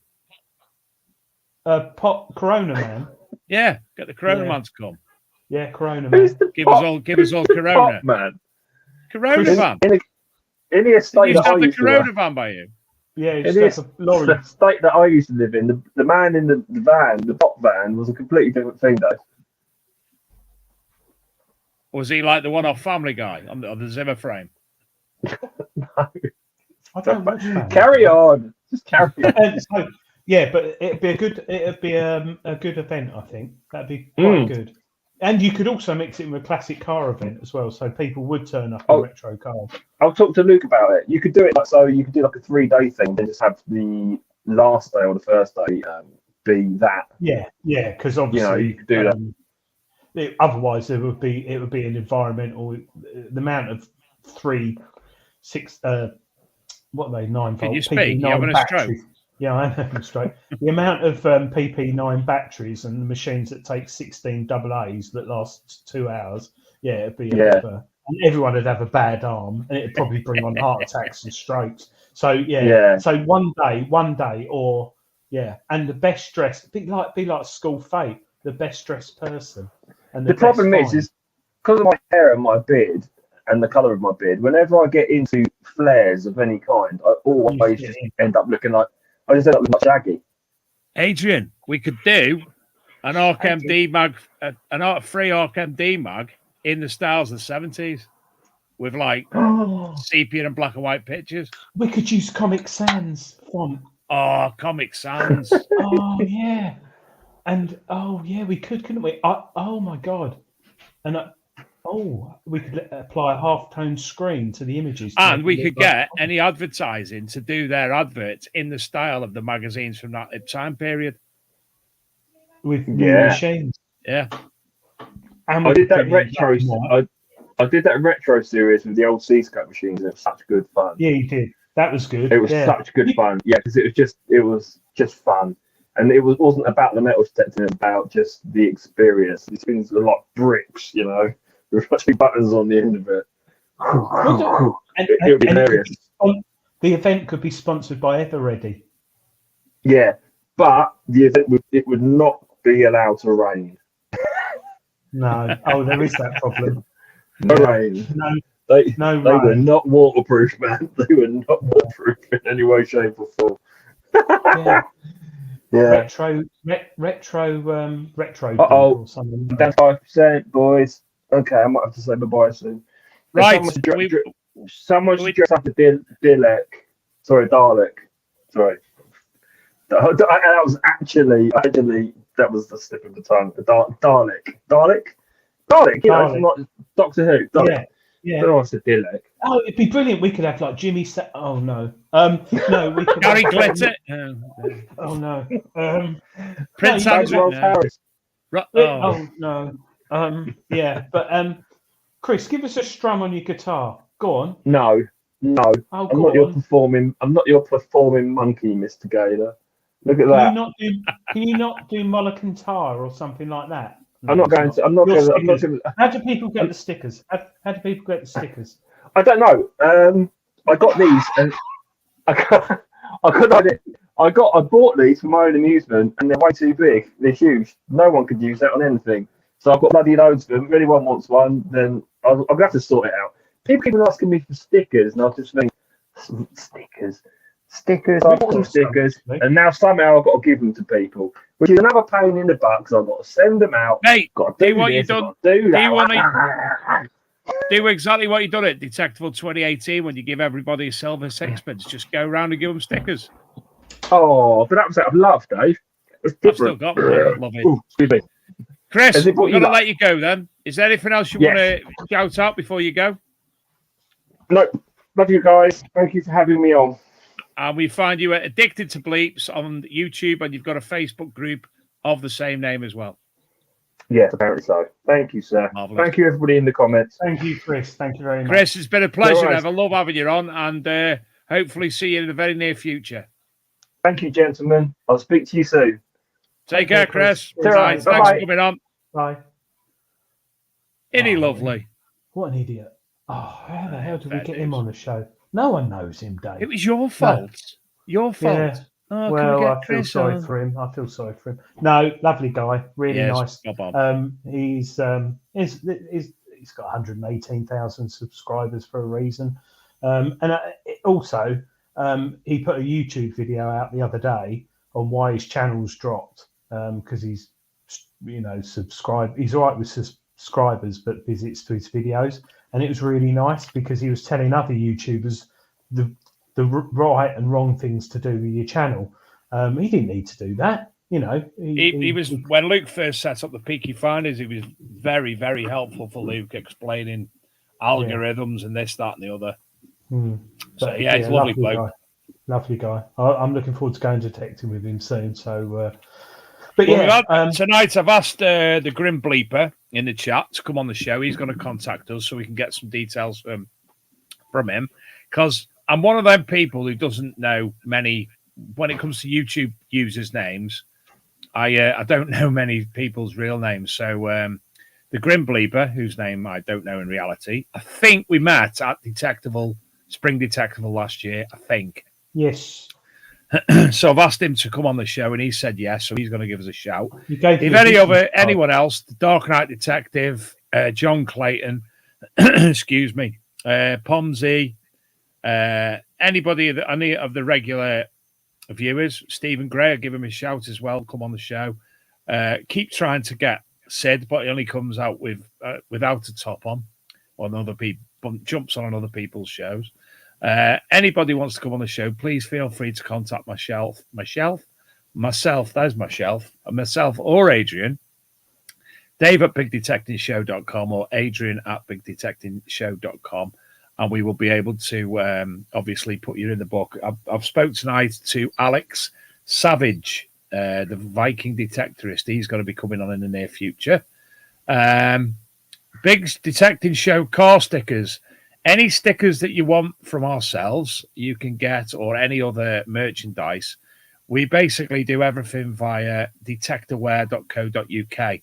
Corona man. Yeah, get the Corona man to come. Yeah, Corona man. Give us all Corona, man. Corona van. In the estate that I used used the Corona van by you. Yeah, it's like a lorry. The state that I used to live in, the man in the van, the pop van, was a completely different thing, though. Was he like the one off Family Guy on the Zimmer frame? No. I don't know. Carry on. Just carry on. So, yeah, but it'd be a good event, I think. That'd be quite good. And you could also mix it with a classic car event as well, so people would turn up in retro cars. I'll talk to Luke about it. You could do it you could do like a 3-day thing, then just have the last day or the first day be that. Yeah, because obviously you could do that. Otherwise, it would be an environmental. The amount of 9 volt. Can you speak? You having a stroke? Yeah, I'm having a stroke. The amount of PP9 batteries and the machines that take 16 AA's that last 2 hours. Yeah, it'd be and everyone would have a bad arm, and it'd probably bring on heart attacks and strokes. So so one day, or and the best dressed, be like school fate, the best dressed person. And the problem is because of my hair and my beard and the colour of my beard. Whenever I get into flares of any kind, I always just end up looking like Shaggy. Adrian, we could do an ArcMD mag, free ArcMD mag in the styles of the 70s with like sepia and black and white pictures. We could use Comic Sans font. Oh, Comic Sans. Oh yeah, and we could, couldn't we? Oh my god, and Oh, we could apply a half-tone screen to the images. And we could get any advertising to do their adverts in the style of the magazines from that time period. With new machines. Yeah. And I did that retro. I did that retro series with the old C-scope machines. And it was such good fun. Yeah, you did. That was good. It was such good fun. Yeah, because it was just fun, and it wasn't about the metal detector. It was about just the experience. These things are like bricks, you know, with 2 buttons on the end of it. It would be hilarious. The event could be sponsored by Everready. Yeah, but the event would not be allowed to rain. No. Oh, there is that problem. No rain. No. They were not waterproof, man. They were not waterproof in any way, shape, or form. Yeah. Retro. Or something. Down 5%, boys. Okay, I might have to say bye soon. Right. Someone should dress up as Dalek. Sorry, Dalek. Sorry. That was actually that was the slip of the tongue. Dalek. You know, not Doctor Who. Dalek. Yeah. But I said Dalek. Oh, it'd be brilliant. We could have like Jimmy. Oh no. No, we could. Gary Glitter. Oh no. Prince Harris. Oh no. Yeah, but Chris, give us a strum on your guitar. Go on. No. Oh, I'm not your performing monkey, Mr. Gator. Look at that. Can you not do Mulligan Tar or something like that? No, I'm not going to. How do people get the stickers? How do people get the stickers? I don't know. I got these, and I bought these for my own amusement, and they're way too big. They're huge. No one could use that on anything. So I've got bloody loads of them. If anyone wants one, then I'm gonna have to sort it out. People keep asking me for stickers, and I was just thinking, stickers. I bought some stickers, and now somehow I've got to give them to people, which is another pain in the butt because I've got to send them out. Mate, got to do what you've done. Do that. Do exactly what you done at Detectable 2018 when you give everybody a silver sixpence. Just go around and give them stickers. Oh, but that was out of love, Dave. I've still got them. Love it. Ooh, excuse me. Chris, I'm going to let you go then. Is there anything else you want to shout out before you go? No. Love you guys. Thank you for having me on. And we find you at Addicted to Bleeps on YouTube, and you've got a Facebook group of the same name as well. Yes, apparently so. Thank you, sir. Marvelous. Thank you, everybody in the comments. Thank you, Chris. Thank you very much. Chris, it's been a pleasure. I love having you on, and hopefully see you in the very near future. Thank you, gentlemen. I'll speak to you soon. Take care, Chris. Thanks for coming on. Bye. Isn't he lovely? What an idiot. Oh, how the hell did we get him on the show? No one knows him, Dave. It was your fault. Your fault. Yeah. Oh, well, I feel sorry for him. No, lovely guy. Really nice. He's got 118,000 subscribers for a reason. And also, he put a YouTube video out the other day on why his channel's dropped. Because he's, subscribed. He's all right with subscribers, but visits to his videos. And it was really nice because he was telling other YouTubers the right and wrong things to do with your channel. He didn't need to do that. He was when Luke first set up the Peaky Finders, he was very, very helpful for Luke, explaining algorithms and this, that, and the other. So he's a lovely bloke. Lovely guy. I'm looking forward to going detecting with him soon. So, tonight I've asked the Grim Bleeper in the chat to come on the show. He's going to contact us so we can get some details from him, because I'm one of them people who doesn't know many when it comes to YouTube users' names. I don't know many people's real names. So the Grim Bleeper, whose name I don't know in reality, I think we met at Spring Detectable last year, I think. Yes. So I've asked him to come on the show, and he said yes. So he's going to give us a shout. If anyone else, the Dark Knight Detective, John Clayton, excuse me, Pomsey, anybody, any of the regular viewers, Stephen Gray, I'll give him a shout as well. Come on the show. Keep trying to get Sid, but he only comes out without a top on other people, jumps on other people's shows. Anybody wants to come on the show, please feel free to contact myself or Adrian, Dave at bigdetectingshow.com or Adrian at bigdetectingshow.com, and we will be able to obviously put you in the book. I've spoke tonight to Alex Savage, the Viking detectorist. He's going to be coming on in the near future. Big's Detecting Show car stickers. Any stickers that you want from ourselves, you can get, or any other merchandise. We basically do everything via detectorware.co.uk.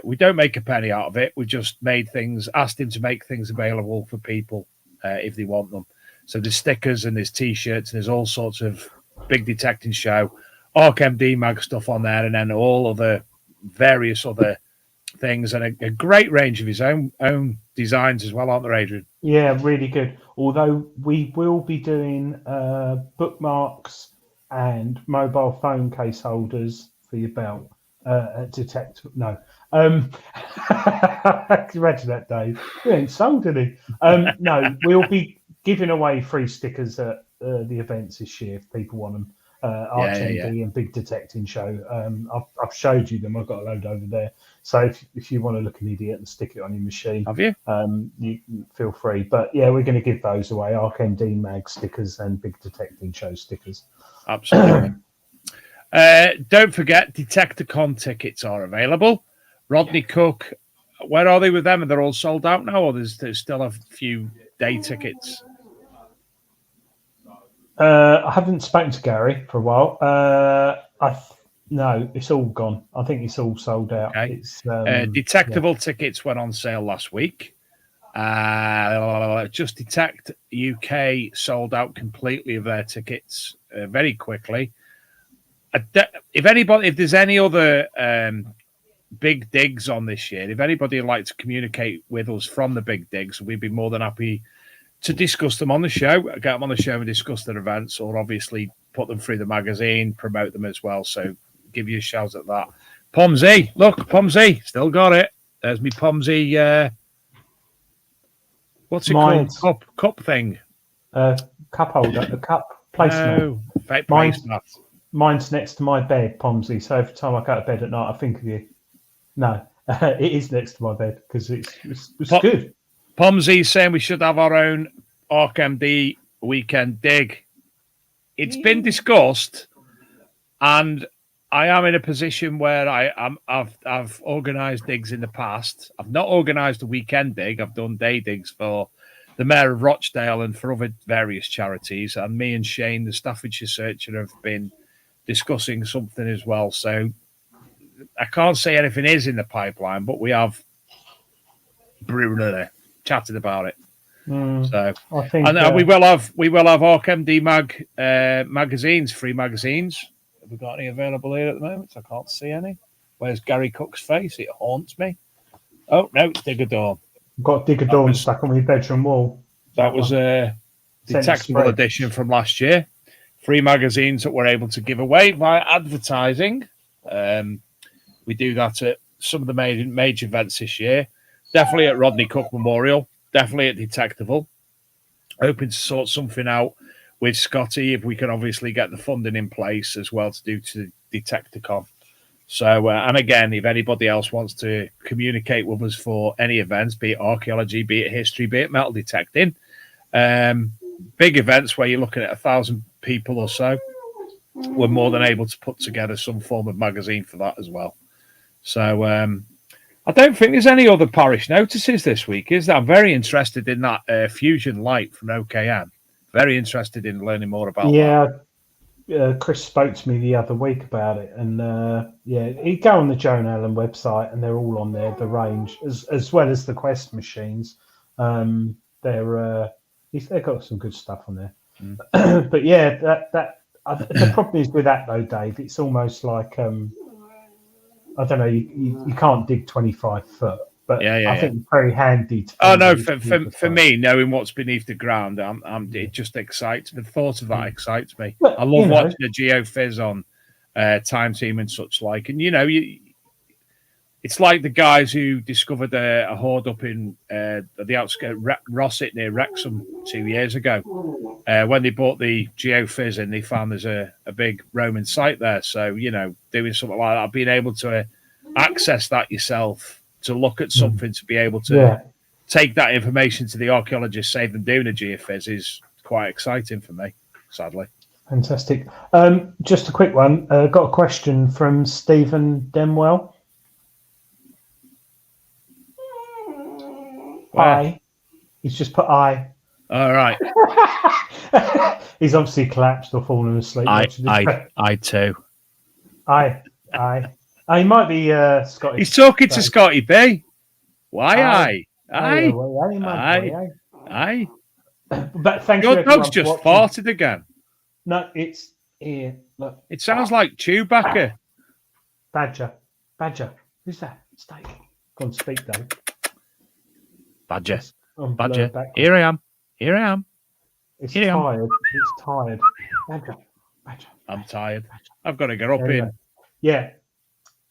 We don't make a penny out of it. We just asked him to make things available for people if they want them. So there's stickers and there's T-shirts and there's all sorts of Big Detecting Show, ArcMD mag stuff on there, and then all other various other things, and a great range of his own designs as well, aren't there, Adrian? Yeah, really good. Although we will be doing bookmarks and mobile phone case holders for your belt. Detector, no. Imagine that, Dave. We ain't sold any. No, we'll be giving away free stickers at the events this year if people want them. ArcMD and Big Detecting Show. I've showed you them. I've got a load over there. So if you want to look an idiot and stick it on your machine, have you? You feel free. But yeah, we're going to give those away: ArcMD mag stickers and Big Detecting Show stickers. Absolutely. Don't forget, DetectorCon tickets are available. Rodney Cook, where are they with them? They're all sold out now, or there's still a few day tickets? I haven't spoken to Gary for a while. No, it's all gone. I think it's all sold out. Okay. It's Detectable tickets went on sale last week. Just Detect UK sold out completely of their tickets very quickly. If there's any other big digs on this year, if anybody would like to communicate with us from the big digs, we'd be more than happy to discuss them on the show, get them on the show and discuss their events, or obviously put them through the magazine, promote them as well. So give you a shout at that. Pomsey, look, Pomsey, still got it. There's me Pomsey. What's it called? Cup thing. Cup holder, a cup placemat. No, mine's next to my bed, Pomsey. So every time I go to bed at night, I think of you. No, it is next to my bed because it's good. Pomsey's saying we should have our own ArcMD weekend dig. It's been discussed, and I am in a position where I've organised digs in the past. I've not organised a weekend dig. I've done day digs for the Mayor of Rochdale and for other various charities. And me and Shane, the Staffordshire Searcher, have been discussing something as well. So I can't say anything is in the pipeline, but we have chatted about it. So I think, we will have ArcMD magazines, free magazines. Have we got any available here at the moment? I can't see any. Where's Gary Cook's face? It haunts me. Oh no, it's Digger Dawn. Got Digger Dawn stuck on my bedroom wall. That was a detectable edition from last year. Free magazines that we're able to give away via advertising. We do that at some of the major events this year. Definitely at Rodney Cook Memorial. Definitely at Detectable. Hoping to sort something out with Scotty if we can obviously get the funding in place as well to do to DetectorCon. So, and again, if anybody else wants to communicate with us for any events, be it archaeology, be it history, be it metal detecting, big events where you're looking at 1,000 people or so, we're more than able to put together some form of magazine for that as well. So, I don't think there's any other parish notices this week, is there? I'm very interested in that fusion light from OKM. Very interested in learning more about that. Kris spoke to me the other week about it, and you go on the Joan Allen website, and they're all on there. The range, as well as the Quest machines, they've got some good stuff on there. But yeah, the problem is with that though, Dave. It's almost like I don't know. You can't dig 25 foot. But I think it's very handy. For me, knowing what's beneath the ground, it just excites me. The thought of that excites me. But, I love watching the geophys on Time Team and such like. And it's like the guys who discovered a hoard up in the outskirts Rossett near Wrexham 2 years ago. When they bought the geophys and they found there's a big Roman site there. So doing something like that, being able to access that yourself, to look at something, to be able to take that information to the archaeologists, save them doing a geophys, is quite exciting for me, sadly. Fantastic. Just a quick one. Got a question from Stephen Demwell. I. He's just put I. All right. He's obviously collapsed or fallen asleep. I too. I. He might be Scottish. He's talking to Scotty B. Why I? But thank you. Your dog's just farted again. No, it's here. Look. It sounds like Chewbacca. Badger. Who's that? Steak. Go on, speak, Dave. Badger. Badger. Here I am. It's tired. It's tired. Badger. I'm tired. I've got to get up in. Yeah.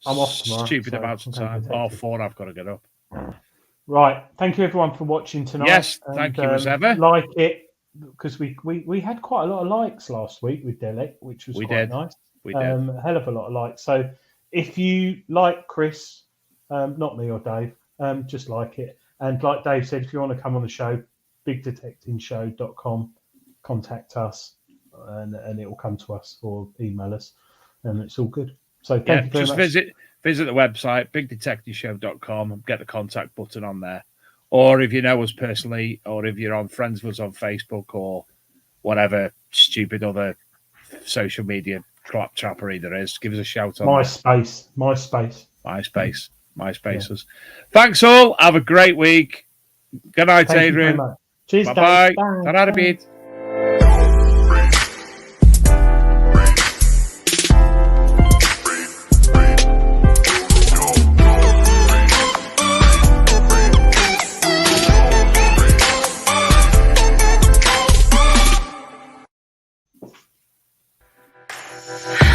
I'm off tomorrow. Stupid amounts of time. 4 I've got to get up. Right. Thank you everyone for watching tonight. Yes, thank you as ever. Like it, because we had quite a lot of likes last week with Delec, which was quite nice. We did. A hell of a lot of likes. So if you like Kris, not me or Dave, just like it. And like Dave said, if you want to come on the show, bigdetectingshow.com, contact us and it will come to us or email us, and it's all good. So thank you very much. Visit the website, bigdetectingshow.com, and get the contact button on there. Or if you know us personally, or if you're on friends with us on Facebook or whatever stupid other social media claptrappery there is, give us a shout on MySpace. MySpaces. Thanks all. Have a great week. Good night, Adrian. Cheers. Bye-bye. Bye. Bye.